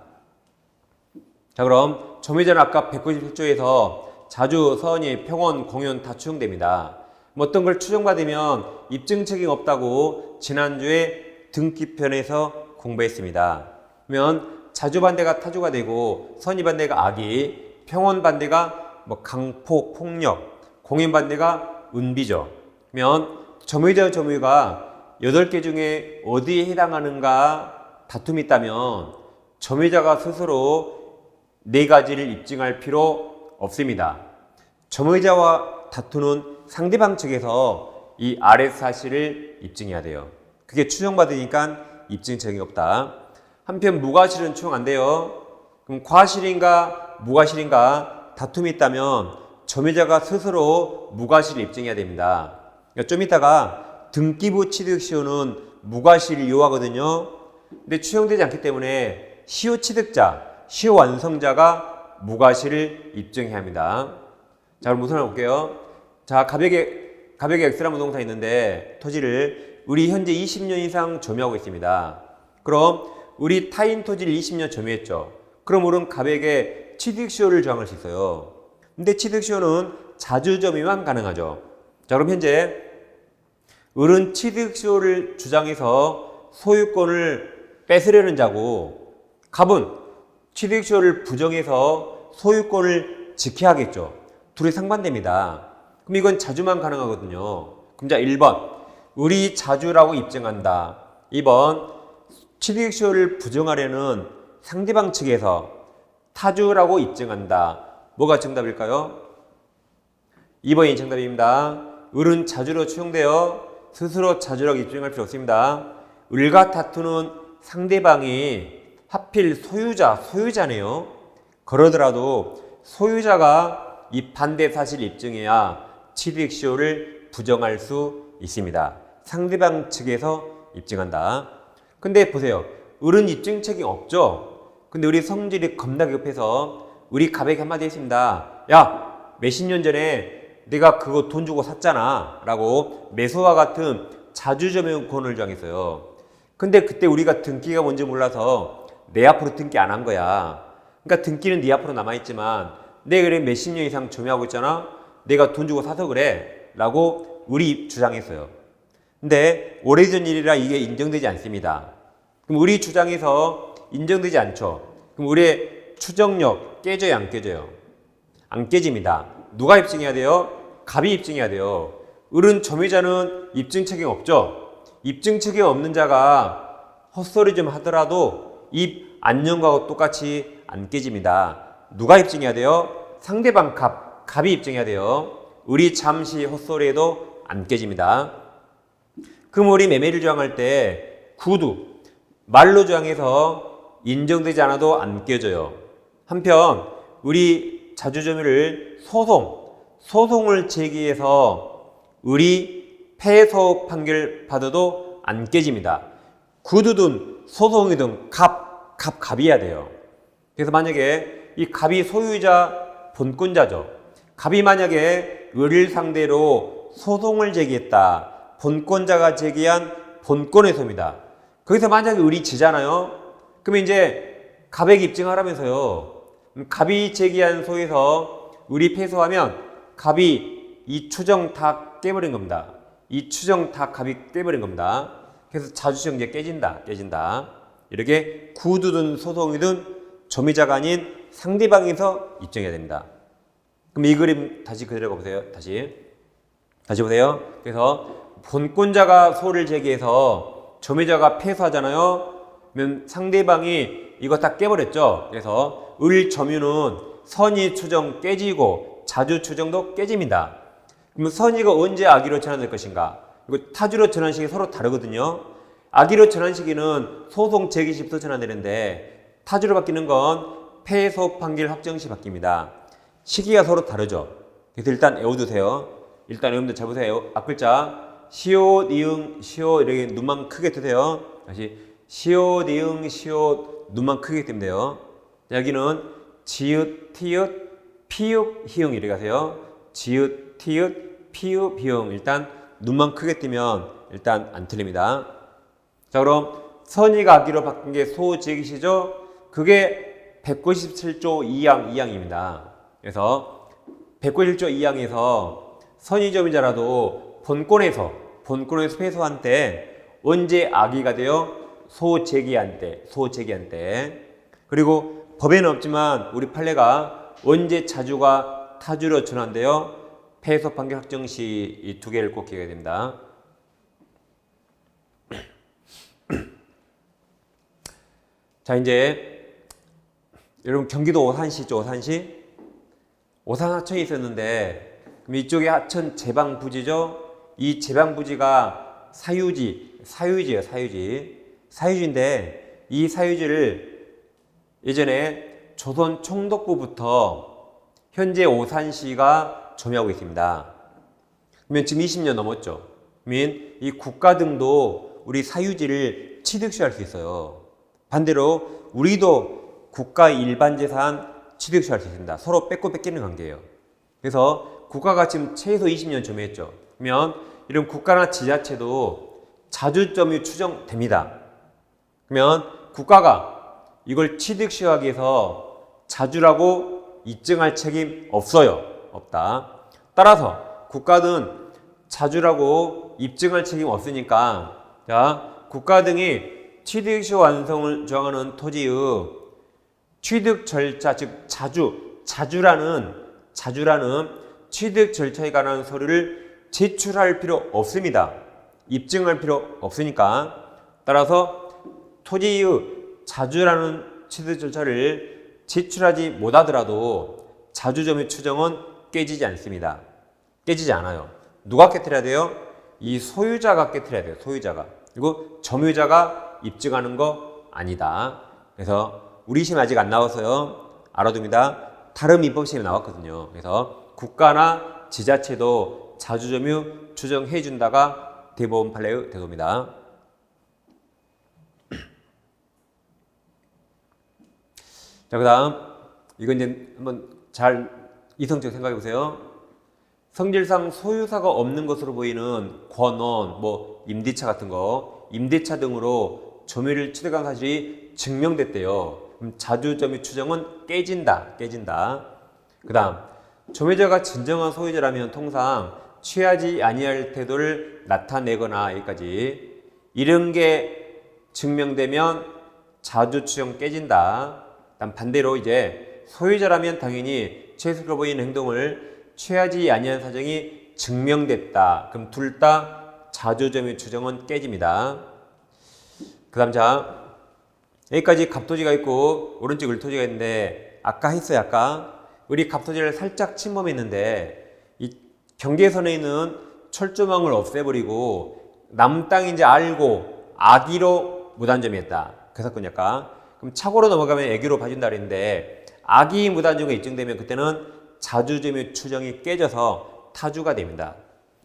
자, 그럼 점유자는 아까 197조에서 자주, 선의, 평온, 공연 다 추정됩니다. 어떤 걸 추정받으면 입증 책임 없다고 지난주에 등기편에서 공부했습니다. 그러면 자주 반대가 타주가 되고 선의 반대가 악의, 평온 반대가 강포, 폭력, 공연 반대가 은비죠. 그러면 점유자 점유가 8개 중에 어디에 해당하는가 다툼이 있다면 점유자가 스스로 4가지를 입증할 필요 없습니다. 점유자와 다투는 상대방 측에서 이 아래 사실을 입증해야 돼요. 그게 추정받으니까 입증 책임이 없다. 한편 무과실은 추정 안 돼요. 그럼 과실인가 무과실인가 다툼이 있다면 점유자가 스스로 무과실을 입증해야 됩니다. 그러니까 좀 이따가 등기부 취득시효는 무과실을 요하거든요. 근데 추정되지 않기 때문에 시효 취득자, 시효 완성자가 무과실을 입증해야 합니다. 자, 그럼 우선 볼게요. 자, 갑에게 X라는 부동산이 있는데 토지를 우리 현재 20년 이상 점유하고 있습니다. 그럼 우리 타인 토지를 20년 점유했죠. 그럼 우리는 갑에게 취득시효를 정할 수 있어요. 근데 취득시효는 자주 점유만 가능하죠. 자, 그럼 현재 을은 취득시효를 주장해서 소유권을 뺏으려는 자고 갑은 취득시효를 부정해서 소유권을 지켜야 하겠죠. 둘이 상반됩니다. 그럼 이건 자주만 가능하거든요. 그럼 자 1번 을이 자주라고 입증한다. 2번 취득시효를 부정하려는 상대방 측에서 타주라고 입증한다. 뭐가 정답일까요? 2번이 정답입니다. 을은 자주로 추정되어 스스로 자주라고 입증할 필요 없습니다. 을과 다투는 상대방이 하필 소유자네요. 그러더라도 소유자가 이 반대 사실을 입증해야 취득시효를 부정할 수 있습니다. 상대방 측에서 입증한다. 근데 보세요. 을은 입증 책임 없죠? 근데 우리 성질이 겁나게 급해서 우리 갑에게 한마디 했습니다. 야, 몇십 년 전에 내가 그거 돈 주고 샀잖아 라고 매수와 같은 자주점유권을 정했어요. 근데 그때 우리가 등기가 뭔지 몰라서 내 앞으로 등기 안 한 거야. 그러니까 등기는 네 앞으로 남아있지만 내가 그래 몇십 년 이상 점유하고 있잖아. 내가 돈 주고 사서 그래 라고 우리 주장했어요. 근데 오래전 일이라 이게 인정되지 않습니다. 그럼 우리 주장에서 인정되지 않죠. 그럼 우리의 추정력 깨져요, 안 깨져요? 안 깨집니다. 누가 입증해야 돼요? 갑이 입증해야 돼요. 을은 점유자는 입증 책임 없죠. 입증 책임 없는 자가 헛소리 좀 하더라도 입 안 연 거하고 똑같이 안 깨집니다. 누가 입증해야 돼요? 상대방 갑이 입증해야 돼요. 을이 잠시 헛소리해도 안 깨집니다. 그럼 우리 매매를 조항할 때 구두 말로 조항해서 인정되지 않아도 안 깨져요. 한편 우리 자주점유를 소송을 제기해서 을이 패소 판결 받아도 안 깨집니다. 구두든 소송이든 갑이어야 돼요. 그래서 만약에 이 갑이 소유자 본권자죠. 갑이 만약에 을을 상대로 소송을 제기했다. 본권자가 제기한 본권에서입니다. 거기서 만약에 을이 지잖아요. 그러면 이제 갑에게 입증하라면서요. 갑이 제기한 소에서 을이 패소하면 갑이 이 추정 다 깨버린 겁니다. 이 추정 다 갑이 깨버린 겁니다. 그래서 자주시정 이제 깨진다. 이렇게 구두든 소송이든 점유자가 아닌 상대방에서 입증해야 됩니다. 그럼 이 그림 다시 그대로 보세요. 다시 보세요. 그래서 본권자가 소를 제기해서 점유자가 패소하잖아요. 그러면 상대방이 이거 다 깨버렸죠. 그래서 을 점유는 선의 추정 깨지고 자주 추정도 깨집니다. 그러면 선의가 언제 악의로 전환될 것인가? 그리고 타주로 전환 시기 서로 다르거든요. 악의로 전환 시기는 소송 제기 시부터 전환되는데 타주로 바뀌는 건 패소 판결 확정 시 바뀝니다. 시기가 서로 다르죠. 그래서 일단 외워두세요. 일단 여러분들 잘 보세요. 앞글자 시오, 니응, 시오 이렇게 눈만 크게 뜨세요. 다시 시오, 니응, 시오 눈만 크게 뜨면 돼요. 여기는 지읒, 티읒, 피읒, 희응 이렇게 가세요. 지읒, 티읒, 피읒, 희응. 일단 눈만 크게 뜨면 일단 안 틀립니다. 자, 그럼 선의가 악의로 바뀐 게 소제기시죠? 그게 197조 2항입니다. 그래서 197조 2항에서 선의점유자라도 본권에서 패소한 때 언제 악의가 돼요? 소제기한 때. 그리고 법에는 없지만 우리 판례가 언제 자주가 타주로 전환돼요? 패소 판결 확정 시 이 두 개를 꼭 기억해야 됩니다. 자, 이제 여러분 경기도 오산시 있죠? 오산 하천이 있었는데 그럼 이쪽에 하천 제방 부지죠? 이 제방 부지가 사유지예요. 사유지인데 이 사유지를 예전에 조선 총독부부터 현재 오산시가 점유하고 있습니다. 그러면 지금 20년 넘었죠. 그러면 이 국가 등도 우리 사유지를 취득시할 수 있어요. 반대로 우리도 국가 일반 재산 취득시할 수 있습니다. 서로 뺏고 뺏기는 관계예요. 그래서 국가가 지금 최소 20년 점유했죠. 그러면 이런 국가나 지자체도 자주점유 추정됩니다. 그러면 국가가 이걸 취득시하기 위해서 자주라고 입증할 책임 없다. 따라서 국가 등 자주라고 입증할 책임 없으니까 국가 등이 취득시 완성을 정하는 토지의 취득 절차, 즉 자주라는 취득 절차에 관한 서류를 제출할 필요 없습니다. 입증할 필요 없으니까. 따라서 토지의 자주라는 취득 절차를 제출하지 못하더라도 자주점유 추정은 깨지지 않습니다. 깨지지 않아요. 누가 깨트려야 돼요? 이 소유자가 깨트려야 돼요. 소유자가. 그리고 점유자가 입증하는 거 아니다. 그래서 우리 시험 아직 안 나와서요. 알아둡니다. 다른 민법 시험이 나왔거든요. 그래서 국가나 지자체도 자주점유 추정해 준다가 대법원 판례의 대도입니다. 자, 그다음 이건 이제 한번 잘 이성적 생각해 보세요. 성질상 소유사가 없는 것으로 보이는 권원, 임대차 같은 거, 임대차 등으로 점유를 취득한 사실이 증명됐대요. 그럼 자주점유 추정은 깨진다. 그 다음 점유자가 진정한 소유자라면 통상 취하지 아니할 태도를 나타내거나 여기까지 이런 게 증명되면 자주 추정 깨진다. 다음 반대로 이제 소유자라면 당연히 최소로 보이는 행동을 취하지 아니한 사정이 증명됐다. 그럼 둘 다 자주점유 추정은 깨집니다. 그 다음 자 여기까지 갑토지가 있고 오른쪽 을토지가 있는데 아까 했어요. 아까 우리 갑토지를 살짝 침범했는데 이 경계선에 있는 철조망을 없애버리고 남 땅인지 알고 악의로 무단점유했다. 그 사건이 아까 그럼 착오로 넘어가면 애기로 봐준다 그랬는데 악의 무단점유가 입증되면 그때는 자주점유 추정이 깨져서 타주가 됩니다.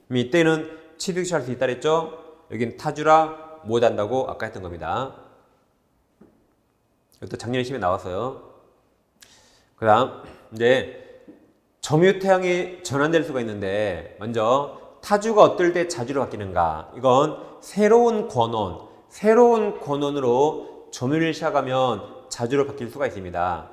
그럼 이때는 취득시 할 수 있다 그랬죠? 여기는 타주라 못한다고 아까 했던 겁니다. 이것도 작년에 시험에 나왔어요. 그 다음 이제 점유태양이 전환될 수가 있는데 먼저 타주가 어떨 때 자주로 바뀌는가? 이건 새로운 권원으로 점유를 시작하면 자주로 바뀔 수가 있습니다.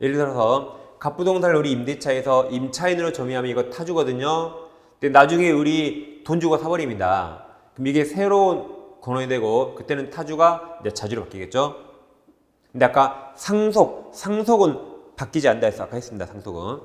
예를 들어서 갑부동산을 우리 임대차에서 임차인으로 점유하면 이거 타주거든요. 근데 나중에 우리 돈 주고 사버립니다. 그럼 이게 새로운 권원이 되고 그때는 타주가 이제 자주로 바뀌겠죠. 근데 아까 상속은 바뀌지 않는다 해서 아까 했습니다. 상속은.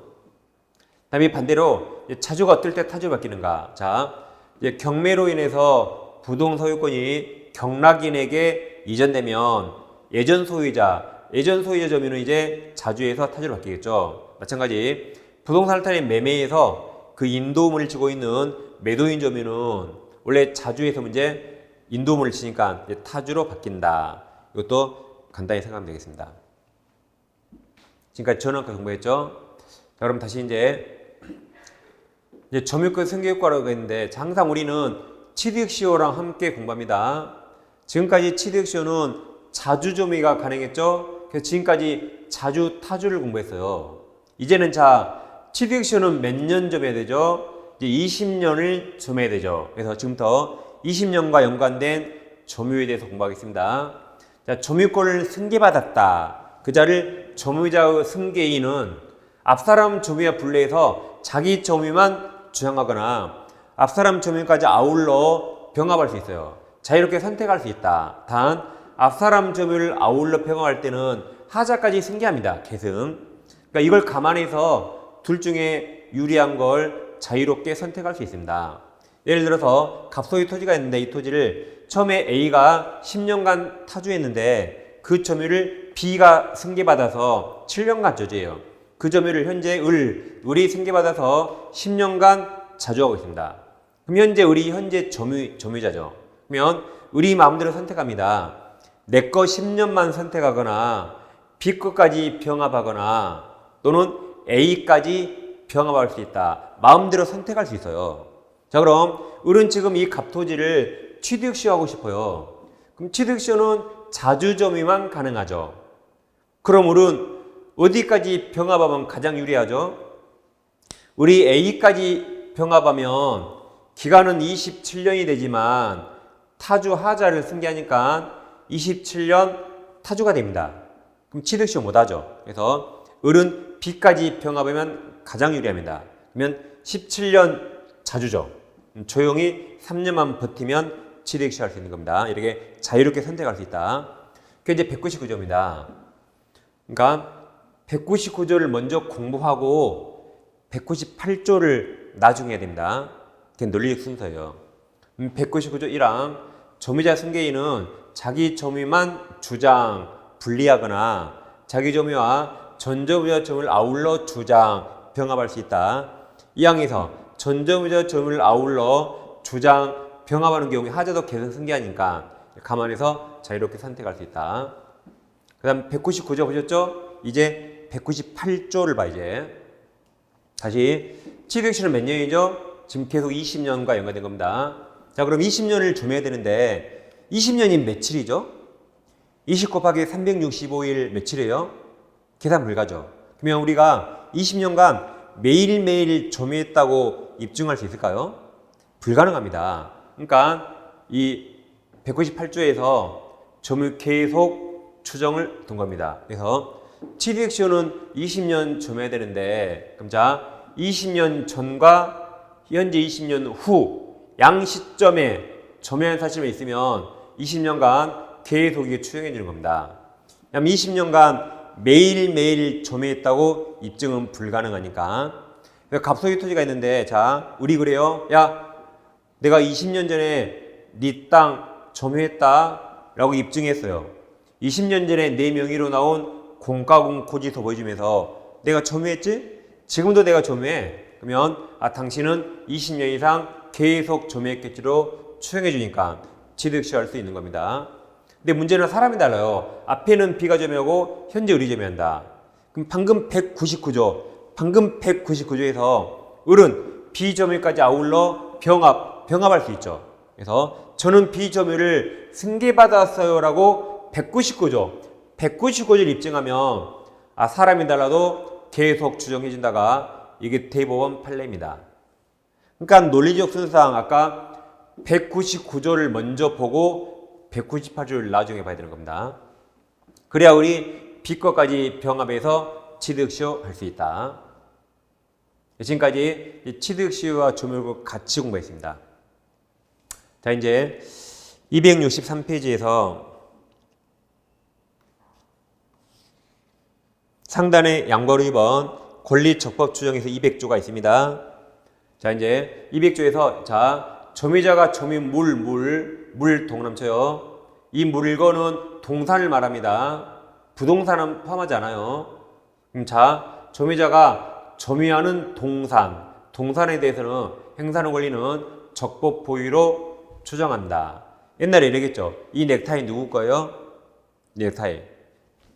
다음에 반대로 자주가 어떨 때 타주로 바뀌는가? 자, 이제 경매로 인해서 부동 소유권이 경락인에게 이전되면 예전 소유자 점유는 이제 자주에서 타주로 바뀌겠죠. 마찬가지 부동산 탈의 매매에서 그 인도물을 치고 있는 매도인 점유는 원래 자주에서 문제 인도물을 치니까 이제 타주로 바뀐다. 이것도 간단히 생각하면 되겠습니다. 지금까지 전원과 공부했죠. 자, 그럼 다시 이제 점유권 승계효과라고 했는데 항상 우리는 취득시효랑 함께 공부합니다. 지금까지 취득시효는 자주점유가 가능했죠. 그래서 지금까지 자주 타주를 공부했어요. 이제는 자 취득시효는 몇 년 점유해야 되죠? 이제 20년을 점유해야 되죠. 그래서 지금부터 20년과 연관된 점유에 대해서 공부하겠습니다. 자, 점유권을 승계받았다. 그 자를 점유자의 승계인은 앞사람 점유와 분리해서 자기 점유만 주장하거나 앞사람 점유까지 아울러 병합할 수 있어요. 자유롭게 선택할 수 있다. 단 앞사람 점유를 아울러 병합할 때는 하자까지 승계합니다. 계승. 그러니까 이걸 감안해서 둘 중에 유리한 걸 자유롭게 선택할 수 있습니다. 예를 들어서 갑소유 토지가 있는데 이 토지를 처음에 A가 10년간 타주했는데 그 점유를 B가 승계받아서 7년간 저주해요. 그 점유를 현재 을이 승계받아서 10년간 자주하고 있습니다. 그럼 현재 현재 점유자죠. 그러면 을이 마음대로 선택합니다. 내 거 10년만 선택하거나 B 거까지 병합하거나 또는 A까지 병합할 수 있다. 마음대로 선택할 수 있어요. 자, 그럼 을은 지금 이 갑토지를 취득시효하고 싶어요. 그럼 취득시효는 자주점유만 가능하죠. 그럼 을은 어디까지 병합하면 가장 유리하죠? 우리 A까지 병합하면 기간은 27년이 되지만 타주 하자를 승계하니까 27년 타주가 됩니다. 그럼 취득시효 못하죠. 그래서 을은 B까지 병합하면 가장 유리합니다. 그러면 17년 자주죠. 조용히 3년만 버티면 취득시효할 수 있는 겁니다. 이렇게 자유롭게 선택할 수 있다. 그게 이제 199조입니다. 그러니까 199조를 먼저 공부하고 198조를 나중에 해야 됩니다. 그게 논리적 순서예요. 199조 1항 점유자 승계인은 자기 점유만 주장, 분리하거나 자기 점유와 전점유자 점유를 아울러 주장, 병합할 수 있다. 2항에서 전점유자 점유를 아울러 주장, 병합하는 경우에 하자도 계속 승계하니까 감안해서 자유롭게 선택할 수 있다. 그 다음 199조 보셨죠? 이제 198조를 봐 이제. 다시 취득시효는 몇 년이죠? 지금 계속 20년과 연관된 겁니다. 자, 그럼 20년을 점유해야 되는데 20년이 며칠이죠? 20 곱하기 365일 며칠이에요? 계산 불가죠. 그러면 우리가 20년간 매일매일 점유했다고 입증할 수 있을까요? 불가능합니다. 그러니까 이 198조에서 점유 계속 추정을 둔 겁니다. 그래서 취득시효는 20년 점유해야 되는데, 그럼 자 20년 전과 현재 20년 후 양 시점에 점유한 사실이 있으면 20년간 계속 이게 추정해 주는 겁니다. 그럼 20년간 매일매일 점유했다고 입증은 불가능하니까. 갑소유 토지가 있는데, 자 우리 그래요. 야, 내가 20년 전에 네 땅 점유했다 라고 입증했어요. 20년 전에 내 명의로 나온 공가공고지서 보여주면서 내가 점유했지? 지금도 내가 점유해. 그러면 당신은 20년 이상 계속 점유했겠지로 추정해 주니까 취득시효할 수 있는 겁니다. 근데 문제는 사람이 달라요. 앞에는 B가 점유하고 현재 을이 점유한다. 그럼 방금 199조에서 을은 B 점유까지 아울러 병합할 수 있죠. 그래서 저는 B 점유를 승계받았어요 라고 199조를 입증하면 사람이 달라도 계속 추정해준다가 이게 대법원 판례입니다. 그러니까 논리적 순서상 아까 199조를 먼저 보고 198조를 나중에 봐야 되는 겁니다. 그래야 우리 B 것까지 병합해서 취득시효 할 수 있다. 지금까지 취득시효와 점유율 같이 공부했습니다. 자, 이제 263페이지에서 상단에 양보로 2번 권리적법 추정에서 200조가 있습니다. 자, 이제 200조에서 자 점유자가 점유 물 동남쳐요. 이 물건은 동산을 말합니다. 부동산은 포함하지 않아요. 그럼 자 점유자가 점유하는 동산에 대해서는 행사하는 권리는 적법 보유로 추정한다. 옛날에 이러겠죠. 이 넥타이 누구 거예요? 넥타이.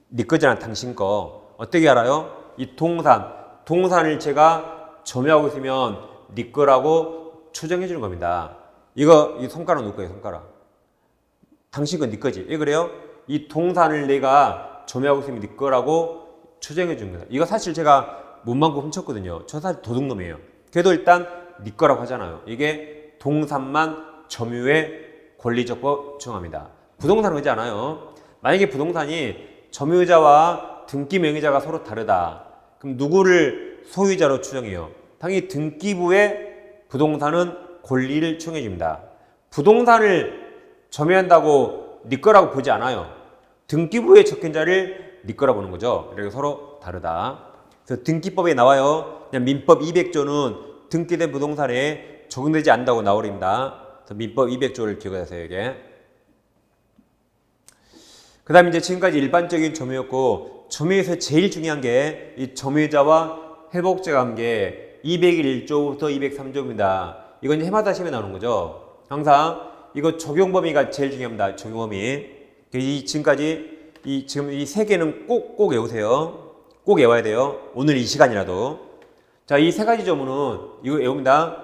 네 거잖아, 당신 거. 어떻게 알아요? 이 동산을 제가 점유하고 있으면 네 거라고 추정해 주는 겁니다. 이 손가락 누구 거예요? 손가락. 당신 건 네 거지. 왜 그래요? 이 동산을 내가 점유하고 있으면 네 거라고 추정해 주는 거다. 이거 사실 제가 문방구 훔쳤거든요. 저 사실 도둑놈이에요. 그래도 일단 네 거라고 하잖아요. 이게 동산만 점유의 권리적법 추정합니다. 부동산은 그러지 않아요. 만약에 부동산이 점유자와 등기 명의자가 서로 다르다. 그럼 누구를 소유자로 추정해요? 당연히 등기부의 부동산은 권리를 추정해 줍니다. 부동산을 점유한다고 네 거라고 보지 않아요. 등기부에 적힌 자를 네 거라고 보는 거죠. 그래서 서로 다르다. 그래서 등기법에 나와요. 그냥 민법 200조는 등기된 부동산에 적용되지 않는다고 나오랍니다. 그래서 민법 200조를 기억하세요, 이게. 그 다음에 이제 지금까지 일반적인 점유였고, 점유에서 제일 중요한 게 이 점유자와 회복자 관계 201조부터 203조입니다. 이건 해마다 시험에 나오는 거죠. 항상 이거 적용 범위가 제일 중요합니다. 적용 범위. 지금까지 지금 이 세 개는 꼭 외우세요. 꼭 외워야 돼요. 오늘 이 시간이라도. 자, 이 세 가지 조문은 이거 외웁니다.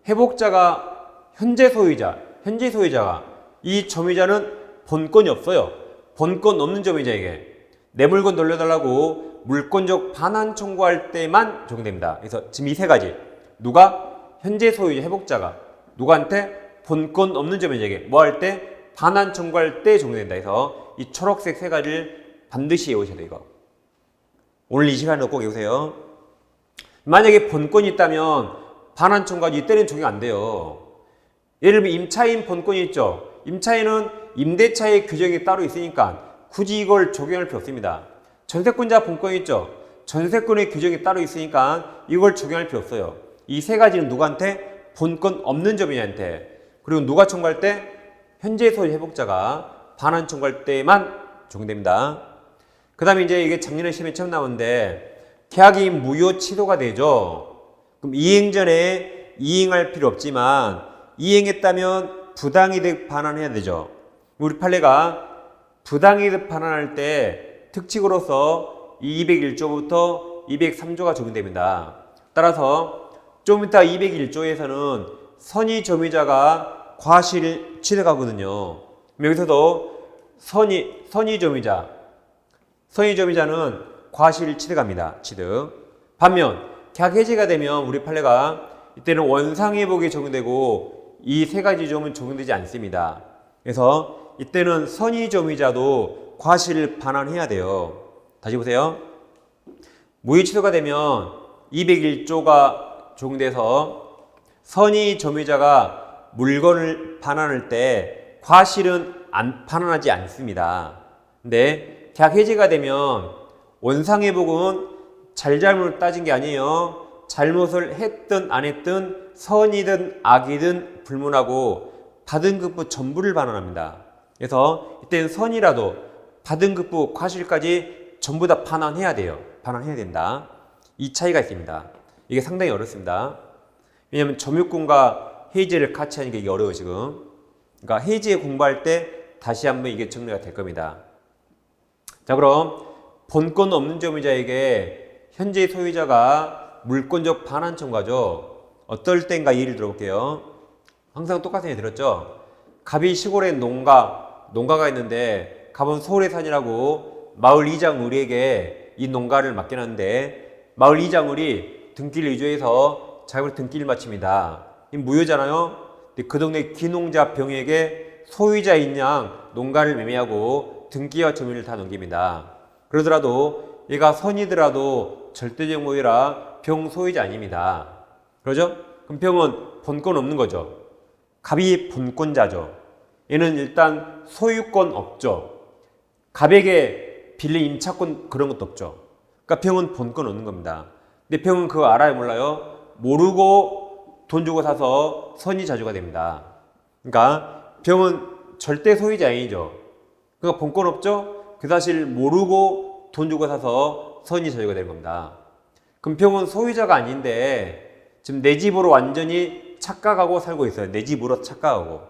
회복자가 현재 소유자가 이 점유자는 본권이 없어요. 본권 없는 점유자에게 내 물건 돌려달라고 물권적 반환 청구할 때만 적용됩니다. 그래서 지금 이 세 가지 누가 현재 소유자 회복자가 누구한테 본권 없는 점유자에게 뭐 할 때 반환 청구할 때 적용된다. 해서 이 초록색 세 가지를 반드시 외우셔야 돼요. 이거 오늘 이 시간에 꼭 외우세요. 만약에 본권이 있다면 반환 청구하지 이때는 적용 안 돼요. 예를 들면 임차인 본권이 있죠. 임차인은 임대차의 규정이 따로 있으니까 굳이 이걸 적용할 필요 없습니다. 전세권자 본권이 있죠. 전세권의 규정이 따로 있으니까 이걸 적용할 필요 없어요. 이 세 가지는 누구한테? 본권 없는 점유자한테. 그리고 누가 청구할 때? 현재 소유 회복자가 반환 청구할 때만 적용됩니다. 그 다음에 이제 이게 작년에 시험에 처음 나오는데 계약이 무효 취소가 되죠. 그럼 이행 전에 이행할 필요 없지만 이행했다면 부당이득 반환해야 되죠. 우리 판례가 부당이득 반환할 때 특칙으로서 201조부터 203조가 적용됩니다. 따라서 좀 이따 201조에서는 선의 점유자가 과실 취득하거든요. 여기서도 선의 점유자는 과실 취득합니다. 취득. 반면 계약 해지가 되면 우리 판례가 이때는 원상회복이 적용되고 이 세 가지 점은 적용되지 않습니다. 그래서 이때는 선의점유자도 과실을 반환해야 돼요. 다시 보세요. 무효 취소가 되면 201조가 적용돼서 선의점유자가 물건을 반환할 때 과실은 반환하지 않습니다. 근데 계약 해지가 되면 원상회복은 잘잘못을 따진 게 아니에요. 잘못을 했든 안 했든 선이든 악이든 불문하고 받은 급부 전부를 반환합니다. 그래서 이때는 선이라도 받은 급부 과실까지 전부 다 반환해야 돼요. 반환해야 된다. 이 차이가 있습니다. 이게 상당히 어렵습니다. 왜냐하면 점유권과 해지를 같이 하니까 이게 어려워 지금. 그러니까 해지에 공부할 때 다시 한번 이게 정리가 될 겁니다. 자, 그럼 본권 없는 점유자에게 현재 소유자가 물권적 반환 청구하죠. 어떨 땐가 예를 들어볼게요. 항상 똑같은 예를 들었죠. 갑이 시골에 농가가 있는데 갑은 서울에 사니라고 마을 이장 의리에게 이 농가를 맡겨놨는데 마을 이장 의리 등기를 위조해서 자기로 등기를 마칩니다. 이 무효잖아요. 근데 그 동네 귀농자 병에게 소유자인 양 농가를 매매하고 등기와 점유를 다 넘깁니다. 그러더라도 얘가 선이더라도 절대적 무효라 병 소유자 아닙니다. 그러죠? 그럼 병은 본권 없는 거죠. 갑이 본권자죠. 얘는 일단 소유권 없죠. 갑에게 빌린 임차권 그런 것도 없죠. 그러니까 병은 본권 없는 겁니다. 근데 병은 그거 알아요, 몰라요? 모르고 돈 주고 사서 선의자주가 됩니다. 그러니까 병은 절대 소유자 아니죠. 그러니까 본권 없죠? 그 사실 모르고 돈 주고 사서 선의자주가 되는 겁니다. 그럼 병은 소유자가 아닌데 지금 내 집으로 완전히 착각하고 살고 있어요. 내 집으로 착각하고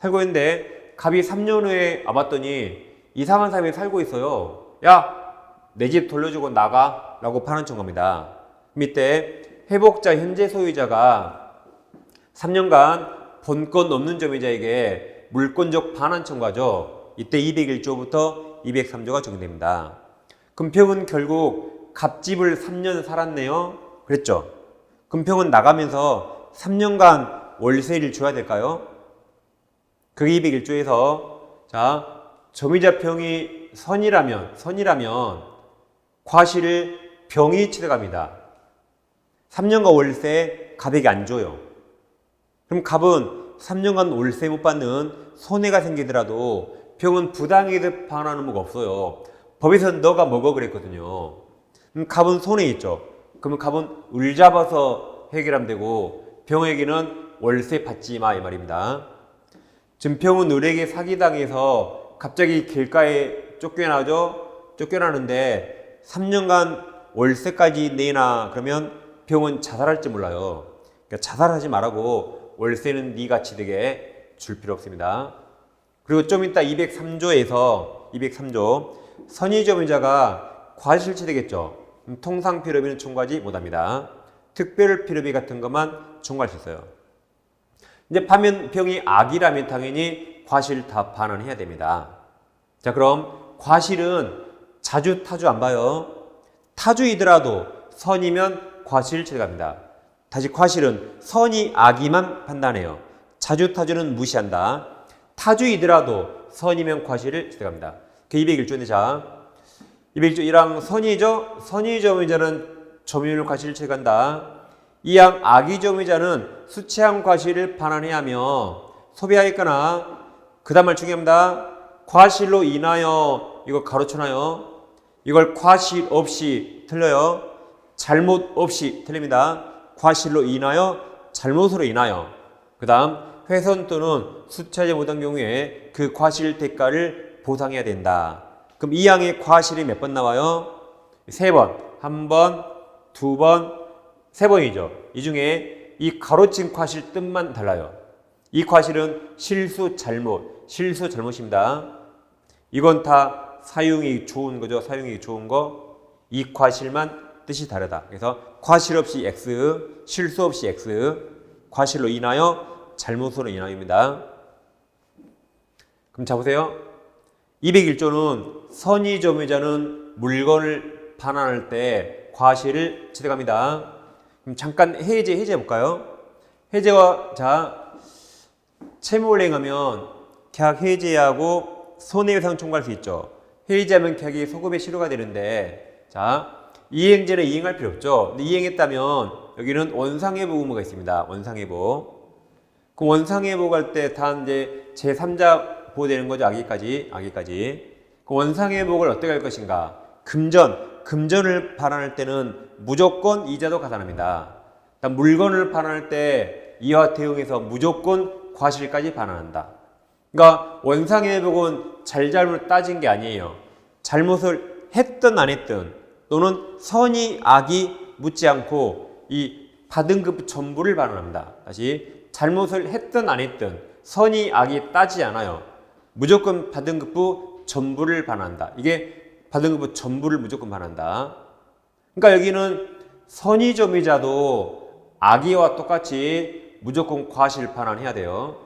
살고 있는데 갑이 3년 후에 와봤더니 이상한 사람이 살고 있어요. 야, 내 집 돌려주고 나가 라고 파는 청구합니다. 이때 회복자 현재 소유자가 3년간 본권 없는 점유자에게 물권적 반환 청구하죠. 이때 201조부터 203조가 적용됩니다. 그럼 병은 결국 갑집을 3년 살았네요. 그랬죠? 그럼 병은 나가면서 3년간 월세를 줘야 될까요? 그게 201조에서 자, 점유자 병이 선이라면 과실을 병이 취득합니다. 3년간 월세 갑에게 안 줘요. 그럼 갑은 3년간 월세 못 받는 손해가 생기더라도 병은 부당이득 반환하는 뭐가 없어요. 법에서는 너가 먹어 그랬거든요. 그럼 갑은 손해 있죠. 그러면 갑은 을 잡아서 해결하면 되고 병에게는 월세 받지 마 이 말입니다. 지금 병은 을에게 사기당해서 갑자기 길가에 쫓겨나죠. 쫓겨나는데 3년간 월세까지 내나 그러면 병은 자살할지 몰라요. 그러니까 자살하지 말라고 월세는 네 가치 되게 줄 필요 없습니다. 그리고 좀 이따 203조 선의점유자가 과실치 되겠죠. 통상 필요비는 청구하지 못합니다. 특별 필요비 같은 것만 청구할 수 있어요. 이제 반면 병이 악이라면 당연히 과실 다 반환해야 됩니다. 자, 그럼 과실은 자주 타주 안 봐요. 타주이더라도 선이면 과실 취득합니다. 다시 과실은 선이 악이만 판단해요. 자주 타주는 무시한다. 타주이더라도 선이면 과실을 취득합니다. 그 201조인데 자, 201조 1항 선이죠. 선의점유자는 점유율 과실을 취득한다. 2항 악의점유자는 수치한 과실을 반환해야 하며 소비하였거나 그 다음 말 중요합니다. 과실로 인하여 이거 가로쳐놔요. 이걸 과실 없이 틀려요. 잘못 없이 틀립니다. 과실로 인하여 잘못으로 인하여 그 다음 훼손 또는 수차지 못한 경우에 그 과실 대가를 보상해야 된다. 그럼 이 항의 과실이 몇 번 나와요? 3번, 1번, 2번, 3번이죠. 이 중에 이 가로친 과실 뜻만 달라요. 이 과실은 실수 잘못입니다. 이건 다 사용이 좋은 거죠. 사용이 좋은 거. 이 과실만 뜻이 다르다. 그래서 과실 없이 X, 실수 없이 X, 과실로 인하여 잘못으로 인하여입니다. 그럼 자 보세요. 201조는 선의점유자는 물건을 반환할 때 과실을 취득합니다. 그럼 잠깐 해제 볼까요? 해제와 자 채무를 행하면 계약 해지하고 손해배상 청구할 수 있죠. 해지하면 계약이 소급의 실효가 되는데, 자, 이행제는 이행할 필요 없죠. 근데 이행했다면 여기는 원상회복 의무가 있습니다. 원상회복. 그 원상회복 할 때 단 이제 제3자 보호되는 거죠. 악의까지. 그 원상회복을 어떻게 할 것인가? 금전을 반환할 때는 무조건 이자도 가산합니다. 물건을 반환할 때 이와 대응해서 무조건 과실까지 반환한다. 그러니까 원상회복은 잘잘못 따진 게 아니에요. 잘못을 했든 안 했든 또는 선의 악이 묻지 않고 이 받은 급 전부를 반환합니다. 다시 잘못을 했든 안 했든 선의 악이 따지지 않아요. 무조건 받은 급부 전부를 반환한다. 이게 받은 급부 전부를 무조건 반환한다. 그러니까 여기는 선의점유자도 악의와 똑같이 무조건 과실 반환해야 돼요.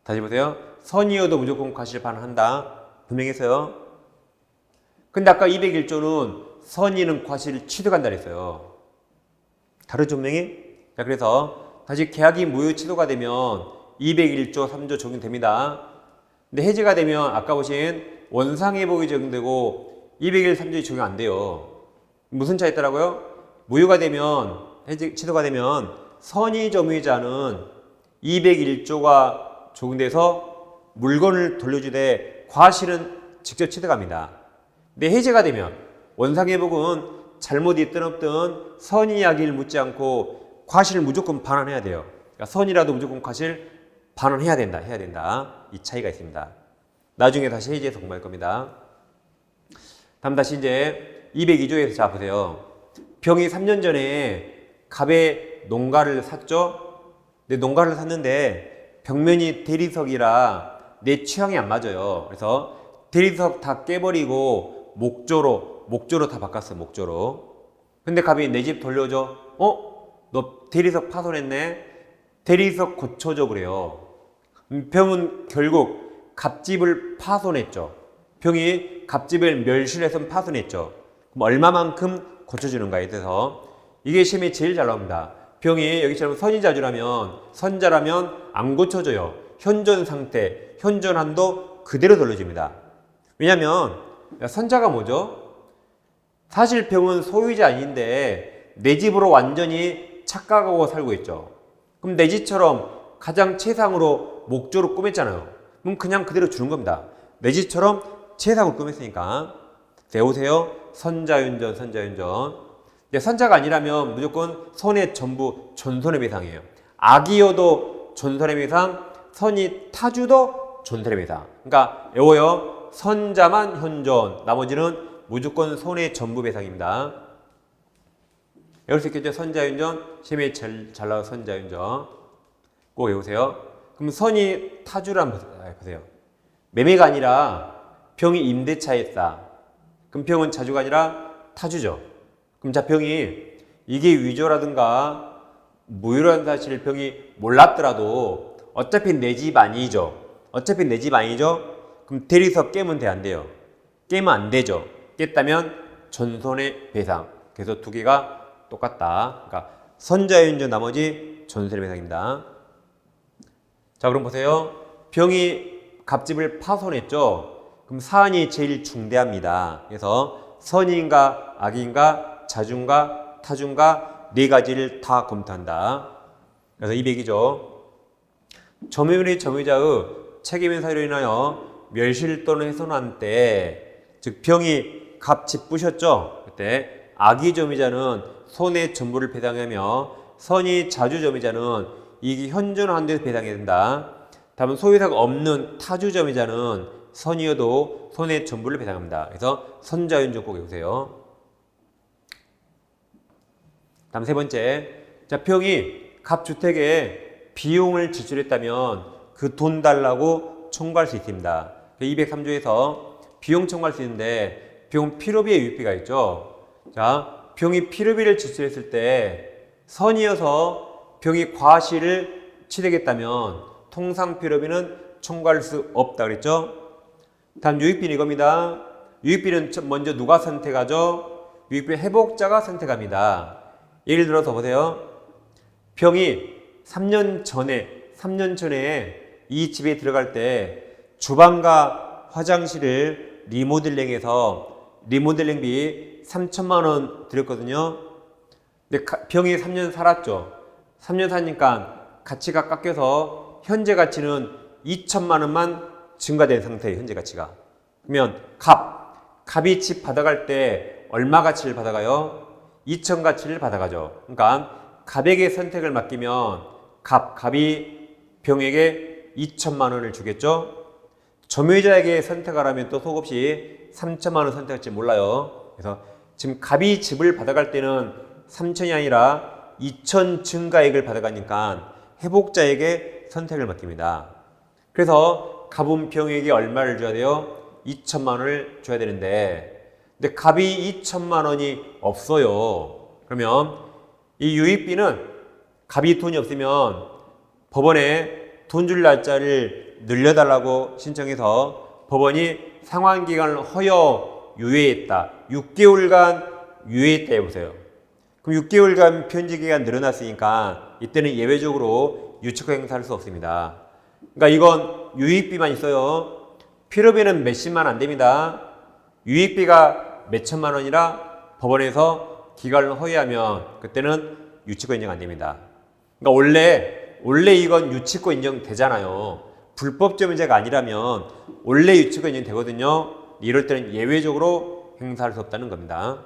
다시 보세요. 선의여도 무조건 과실 반환한다. 분명했어요. 근데 아까 201조는 선의는 과실을 취득한다 그랬어요. 다르죠, 분명히? 자, 그래서 다시 계약이 무효 취소가 되면 201조 3조 적용됩니다. 근데 해지가 되면 아까 보신 원상회복이 적용되고 201 3조이 적용 안 돼요. 무슨 차이 있더라고요? 무효가 되면, 해지 취소가 되면 선의점유자는 201조가 적용돼서 물건을 돌려주되 과실은 직접 취득합니다. 근데 해지가 되면 원상회복은 잘못이 있든 없든 선의 악의를 묻지 않고 과실을 무조건 반환해야 돼요. 그러니까 선이라도 무조건 과실 반환해야 된다. 이 차이가 있습니다. 나중에 다시 해지해서 공부할 겁니다. 다음 다시 이제 202조에서 자 보세요. 병이 3년 전에 갑의 농가를 샀죠. 근데 농가를 샀는데 벽면이 대리석이라 내 취향이 안 맞아요. 그래서 대리석 다 깨버리고 목조로 다 바꿨어요. 목조로. 근데 갑이 내 집 돌려줘. 너 대리석 파손했네. 대리석 고쳐줘 그래요. 병은 결국 갑집을 파손했죠. 병이 갑집을 멸실해서 파손했죠. 그럼 얼마만큼 고쳐주는가에 대해서 이게 시험에 제일 잘 나옵니다. 병이 여기처럼 선자라면 안 고쳐져요. 현존 상태, 현존 한도 그대로 돌려줍니다. 왜냐면 선자가 뭐죠? 사실 병은 소유자 아닌데 내 집으로 완전히 착각하고 살고 있죠. 그럼 내 집처럼 가장 최상으로 목조로 꾸몄잖아요. 그럼 그냥 그대로 주는 겁니다. 내 집처럼 최상으로 꾸몄으니까. 배우세요. 선자윤전. 근데 선자가 아니라면 무조건 손해 전부 존손해배상이에요. 악의여도 존손해배상, 선의 타주도 존손해배상. 그러니까 외워요. 선자만 현존, 나머지는 무조건 손해 전부 배상입니다. 외울 수 있겠죠? 선자윤전, 시험에 잘 나온 선자윤전 꼭 외우세요. 그럼 선의 타주란 보세요. 매매가 아니라 병이 임대차에 싸. 그럼 병은 자주가 아니라 타주죠. 그럼 자 병이 이게 위조라든가 무효라는 사실을 병이 몰랐더라도 어차피 내 집 아니죠. 그럼 대리석 깨면 돼, 안 돼요? 깨면 안 되죠. 깼다면 전손해 배상. 그래서 두 개가 똑같다. 그러니까 선자윤전 나머지 전손해 배상입니다. 자, 그럼 보세요. 병이 갑집을 파손했죠. 그럼 사안이 제일 중대합니다. 그래서 선인가 악인가 자중가 타중가 네 가지를 다 검토한다. 그래서 200이죠. 점유물이 점유자의 책임의 사유로 인하여 멸실 또는 훼손한 때, 즉 병이 갑집 부셨죠. 그때 악의 점유자는 손해 전부를 배상하며 선의 자주 점유자는 이익이 현존한 데서 배상해야 된다. 다음은 소유사가 없는 타주 점유자는 선이어도 손해 전부를 배상합니다. 그래서 선자윤전 꼭 외우세요. 다음 세 번째, 자 병이 갑주택에 비용을 지출했다면 그 돈 달라고 청구할 수 있습니다. 203조에서 비용 청구할 수 있는데 병 필요비에 유의비가 있죠. 자, 병이 필요비를 지출했을 때 선이어서 병이 과실을 취득했다면 통상 필요비는 청구할 수 없다 그랬죠. 다음 유익비는 이겁니다. 유익비는 먼저 누가 선택하죠? 유익비 회복자가 선택합니다. 예를 들어서 보세요. 병이 3년 전에 이 집에 들어갈 때 주방과 화장실을 리모델링비 3천만 원 들였거든요. 근데 병이 3년 살았죠. 3년 사니까 가치가 깎여서 현재 가치는 2천만 원만 증가된 상태예요. 현재 가치가. 그러면 갑이 집 받아갈 때 얼마 가치를 받아가요? 2천 가치를 받아가죠. 그러니까 갑에게 선택을 맡기면 갑이 병에게 2천만 원을 주겠죠. 점유자에게 선택하라면 또 속없이 3천만 원 선택할지 몰라요. 그래서 지금 갑이 집을 받아갈 때는 3천이 아니라 2천 증가액을 받아가니까 회복자에게 선택을 맡깁니다. 그래서 갑은 병에게 얼마를 줘야 돼요? 2천만 원을 줘야 되는데, 근데 갑이 2천만 원이 없어요. 그러면 이 유익비는 갑이 돈이 없으면 법원에 돈 줄 날짜를 늘려달라고 신청해서 법원이 상환기간을 허여 유예했다. 6개월간 유예했다 해보세요. 그럼 6개월간 편지기간 늘어났으니까 이때는 예외적으로 유치권 행사할 수 없습니다. 그러니까 이건 유익비만 있어요. 필요비는 몇십만 안 됩니다. 유익비가 몇천만 원이라 법원에서 기간을 허위하면 그때는 유치권 인정 안 됩니다. 그러니까 원래 이건 유치권 인정 되잖아요. 불법 점유죄가 아니라면 원래 유치권 인정 되거든요. 이럴 때는 예외적으로 행사할 수 없다는 겁니다.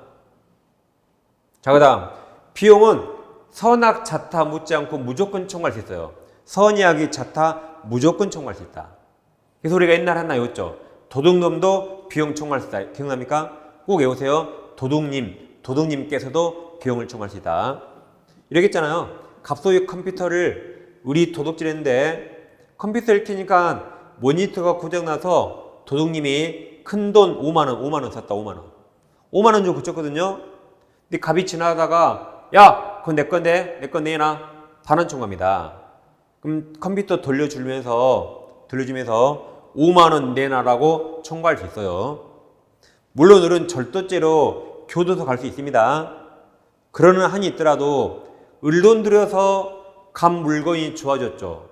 자, 그 다음 비용은 선악 자타 묻지 않고 무조건 청구할 수 있어요. 선의악이 자타 무조건 청구할 수 있다. 그래서 우리가 옛날에 하나 외웠죠. 도둑놈도 비용 청구할 수 있다. 기억납니까? 꼭 외우세요. 도둑님께서도 비용을 청구할 수 있다. 이렇게 했잖아요. 갑소유 컴퓨터를 우리 도둑질했는데 컴퓨터를 켜니까 모니터가 고장나서 도둑님이 큰돈 5만 원 샀다. 5만 원 주고 고쳤거든요. 근데 갑이 지나가다가 야, 그건 내 건데 내 건 내놔. 반환 청구합니다. 그럼 컴퓨터 돌려주면서 5만 원 내놔라고 청구할 수 있어요. 물론 우리는 절도죄로 교도소 갈 수 있습니다. 그러는 한이 있더라도 을돈 들여서 갑 물건이 좋아졌죠.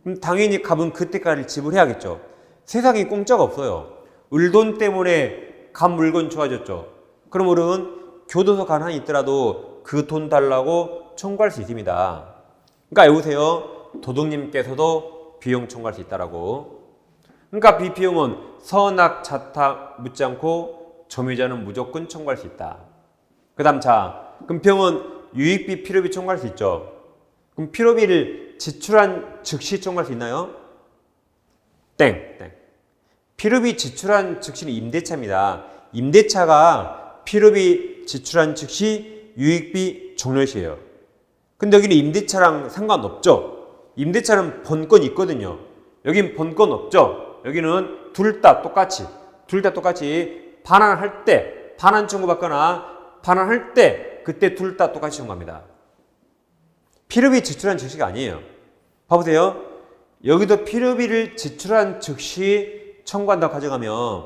그럼 당연히 갑은 그때까지 지불해야겠죠. 세상에 공짜가 없어요. 을돈 때문에 갑 물건 좋아졌죠. 그럼 우리는 교도소 간 한이 있더라도 그 돈 달라고 청구할 수 있습니다. 그러니까 외우세요. 도둑님께서도 비용 청구할 수 있다라고. 그러니까 비용은 선악 자타 묻지 않고 점유자는 무조건 청구할 수 있다. 그 다음 그럼 병은 유익비 필요비 청구할 수 있죠. 그럼 필요비를 지출한 즉시 청구할 수 있나요? 땡. 필요비 지출한 즉시는 임대차입니다. 임대차가 필요비 지출한 즉시 유익비 종료시에요. 근데 여기는 임대차랑 상관없죠. 임대차는 본권 있거든요. 여긴 본권 없죠. 여기는 둘 다 똑같이 반환할 때 반환 청구받거나 반환할 때 그때 둘 다 똑같이 청구합니다. 필요비 지출한 즉시가 아니에요. 봐보세요. 여기도 필요비를 지출한 즉시 청구한다고 가정하면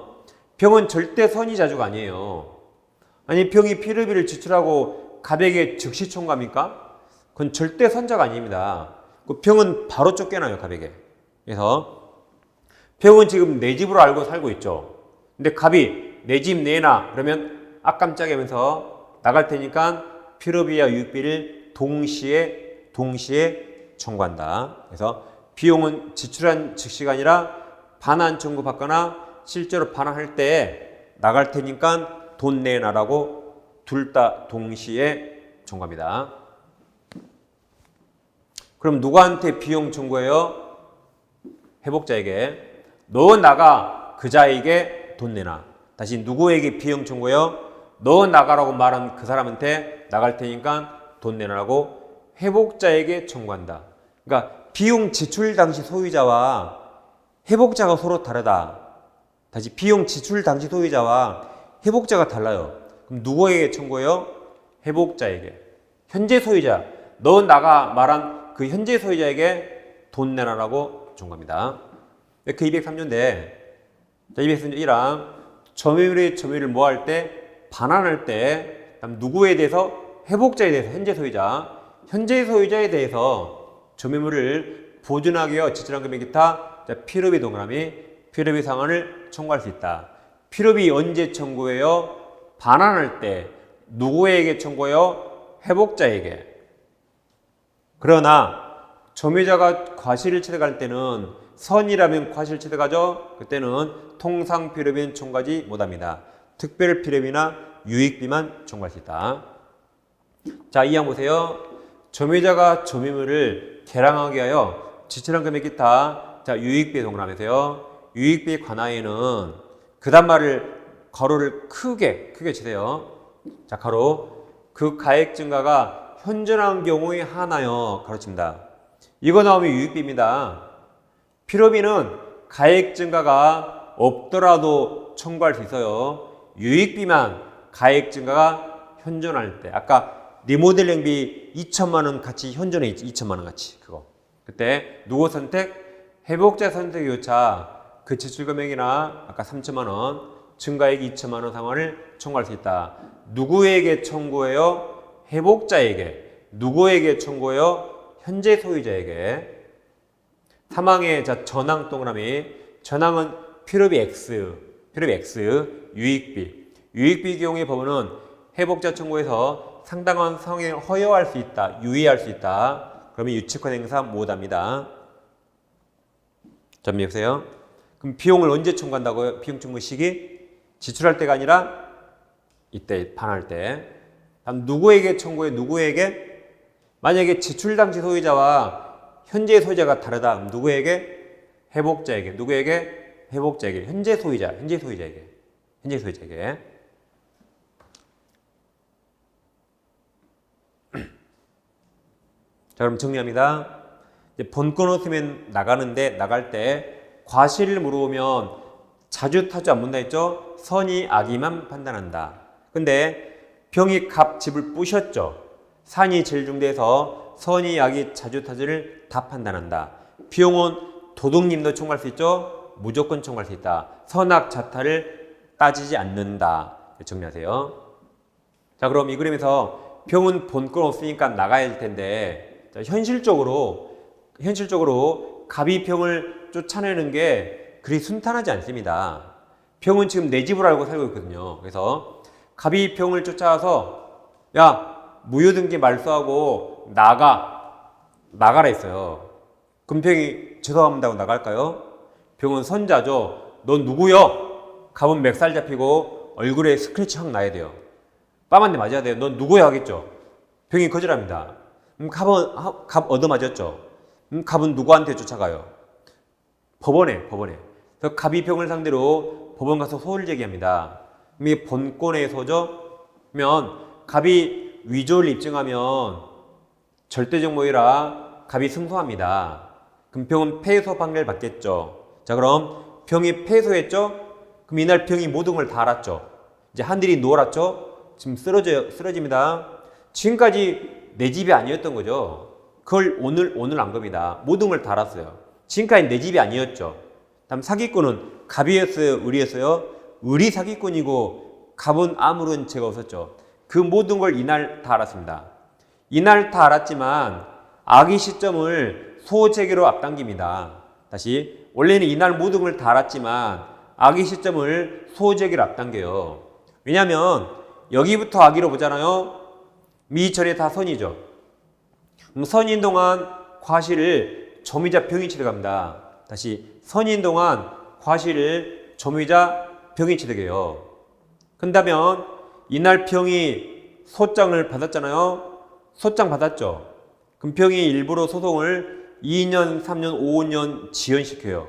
병은 절대 선의자주가 아니에요. 아니 병이 필요비를 지출하고 갑에게 즉시 청구합니까? 그건 절대 선자가 아닙니다. 그 병은 바로 쫓겨나요. 갑에게. 그래서 병은 지금 내 집으로 알고 살고 있죠. 근데 갑이 내 집 내놔 그러면 깜짝이야 하면서 나갈 테니까 필요비와 유익비를 동시에 청구한다. 그래서 비용은 지출한 즉시가 아니라 반환 청구 받거나 실제로 반환할 때 나갈 테니까 돈 내놔라고 둘 다 동시에 청구합니다. 그럼 누구한테 비용 청구해요? 회복자에게. 너 나가 그자에게 돈 내놔. 다시 누구에게 비용 청구해요? 너 나가라고 말한 그 사람한테 나갈 테니까 돈 내놔라고 회복자에게 청구한다. 그러니까 비용 지출 당시 소유자와 회복자가 서로 다르다. 다시 비용 지출 당시 소유자와 회복자가 달라요. 그럼 누구에게 청구해요? 회복자에게. 현재 소유자, 너 나가 말한 그 현재 소유자에게 돈 내놔라고 청구합니다. 그 203조인데, 자, 203조 1항 점유율을 뭐 할 때? 반환할 때, 그다음 누구에 대해서? 회복자에 대해서 현재 소유자에 대해서 점유율을 보존하기 위하여 지출한 금액 기타. 자, 필요비 동그라미. 필요비 상환을 청구할 수 있다. 필요비 언제 청구해요? 반환할 때. 누구에게 청구해요? 회복자에게. 그러나 점유자가 과실을 취득할 때는 선이라면 과실을 취득하죠. 그때는 통상 필요비는 청구하지 못합니다. 특별 필요비나 유익비만 청구할 수 있다. 자, 이 항 보세요. 점유자가 점유물을 개량하기 위하여 지출한 금액 기타. 자, 유익비 동그라미세요. 유익비 관하에는 그다음말을 가로를 크게 치세요. 자, 가로. 그 가액 증가가 현존한 경우에 하나여 가로칩니다. 이거 나오면 유익비입니다. 필요비는 가액 증가가 없더라도 청구할 수 있어요. 유익비만 가액 증가가 현존할 때. 아까 리모델링비 2천만 원 같이 현존해 있지. 2천만 원 같이. 그거. 그때 누구 선택? 회복자 선택 요차. 그 지출 금액이나 아까 3천만 원, 증가액 2천만 원 상환을 청구할 수 있다. 누구에게 청구해요? 회복자에게. 누구에게 청구해요? 현재 소유자에게. 사망의 자 전항 동그라미. 전항은 필요비 X, 유익비. 유익비 경우의 법원은 회복자 청구에서 상당한 성에 허여할 수 있다, 유의할 수 있다. 그러면 유치권 행사 못합니다. 점미해보세요. 그럼 비용을 언제 청구한다고요? 비용 청구 시기? 지출할 때가 아니라 이때 반할 때. 다음 누구에게 청구해? 누구에게? 만약에 지출 당시 소유자와 현재 소유자가 다르다. 누구에게? 회복자에게. 누구에게? 회복자에게. 현재 소유자에게. 자, 그럼 정리합니다. 이제 본권 없으면 나가는데 나갈 때 과실을 물어보면 자주 타주 안 본다 했죠? 선이 악이만 판단한다. 근데 병이 갑 집을 부셨죠? 산이 제일 중대해서 선이 악이 자주 타주를 다 판단한다. 비용은 도둑님도 청구할 수 있죠? 무조건 청구할 수 있다. 선악 자타를 따지지 않는다. 정리하세요. 자, 그럼 이 그림에서 병은 본권 없으니까 나가야 할 텐데, 자, 현실적으로 갑이 병을 쫓아내는 게 그리 순탄하지 않습니다. 병은 지금 내 집을 알고 살고 있거든요. 그래서 갑이 병을 쫓아와서 야, 무효등기 말소하고 나가라 했어요. 그럼 병이 죄송합니다 하고 나갈까요? 병은 선자죠. 넌 누구요? 갑은 멱살 잡히고 얼굴에 스크래치 확 나야 돼요. 뺨 한 대 맞아야 돼요. 넌 누구야 하겠죠. 병이 거절합니다. 갑 얻어맞았죠. 갑은 누구한테 쫓아가요? 법원에. 그래서 갑이 병을 상대로 법원 가서 소를 제기합니다. 이게 본권의 소죠? 그러면 갑이 위조를 입증하면 절대적 모의라 갑이 승소합니다. 그럼 병은 패소 판결 받겠죠. 자, 그럼 병이 패소했죠? 그럼 이날 병이 모든 걸 다 알았죠. 이제 한들이 놀았죠? 지금 쓰러집니다. 지금까지 내 집이 아니었던 거죠. 그걸 오늘 안 겁니다. 모든 걸 다 알았어요. 지금까지 내 집이 아니었죠. 다음 사기꾼은 갑이었어요? 을이었어요? 을이 사기꾼이고 갑은 아무런 죄가 없었죠. 그 모든 걸 이날 다 알았습니다. 이날 다 알았지만 악의 시점을 소재기로 앞당깁니다. 다시 원래는 이날 모든 걸 다 알았지만 악의 시점을 소재기로 앞당겨요. 왜냐하면 여기부터 악의로 보잖아요. 미전에 다 선이죠. 선인 동안 과실을 점유자 병이 취득합니다. 다시 선인 동안 과실을 점유자 병이 취득해요. 그렇다면 이날 병이 소장을 받았잖아요. 소장 받았죠. 그럼 병이 일부러 소송을 2년, 3년, 5년 지연시켜요.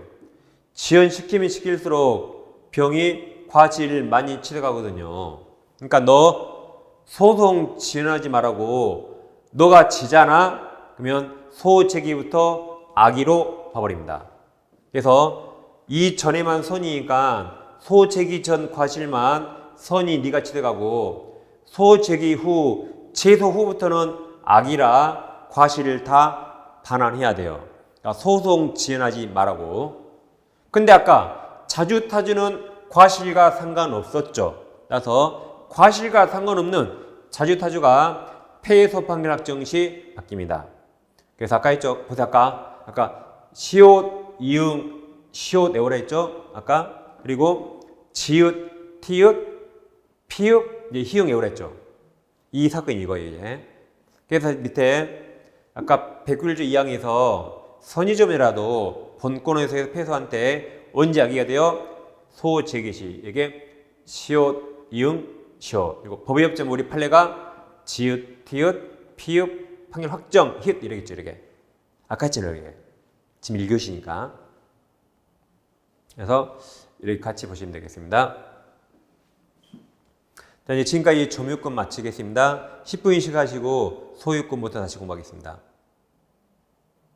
지연시키면 시킬수록 병이 과실을 많이 취득하거든요. 그러니까 너 소송 지연하지 말라고 너가 지잖아? 그러면 소제기부터 악의로 봐버립니다. 그래서 이 전에만 선이니까 소제기 전 과실만 선이 네가 취득하고 소제기 후 제소 후부터는 악이라 과실을 다 반환해야 돼요. 그러니까 소송 지연하지 말라고. 근데 아까 자주타주는 과실과 상관없었죠. 따라서 과실과 상관없는 자주타주가 패소 판결 확정 시 바뀝니다. 그래서 아까 했죠. 보세요. 아까 아까 시옷, 이응, 시옷 에오라 했죠? 아까 그리고 지읒, 티읒, 피읒, 이제 희응 에오라 했죠? 이 사건이 이거예요. 이제. 그래서 밑에 아까 백굴주 2항에서 선의점이라도 본권에서 패소한 때 언제 악의가 되어 소재기시 이게 시옷, 이응, 시옷 그리고 법의 협점 우리 판례가 지읒, 티읒, 피읒, 판결 확정, 히읗 이러겠죠. 이렇게 아까 했잖아요. 이게 지금 1교시니까 그래서 이렇게 같이 보시면 되겠습니다. 자, 이제 지금까지 점유권 마치겠습니다. 10분 휴식하시고 소유권부터 다시 공부하겠습니다.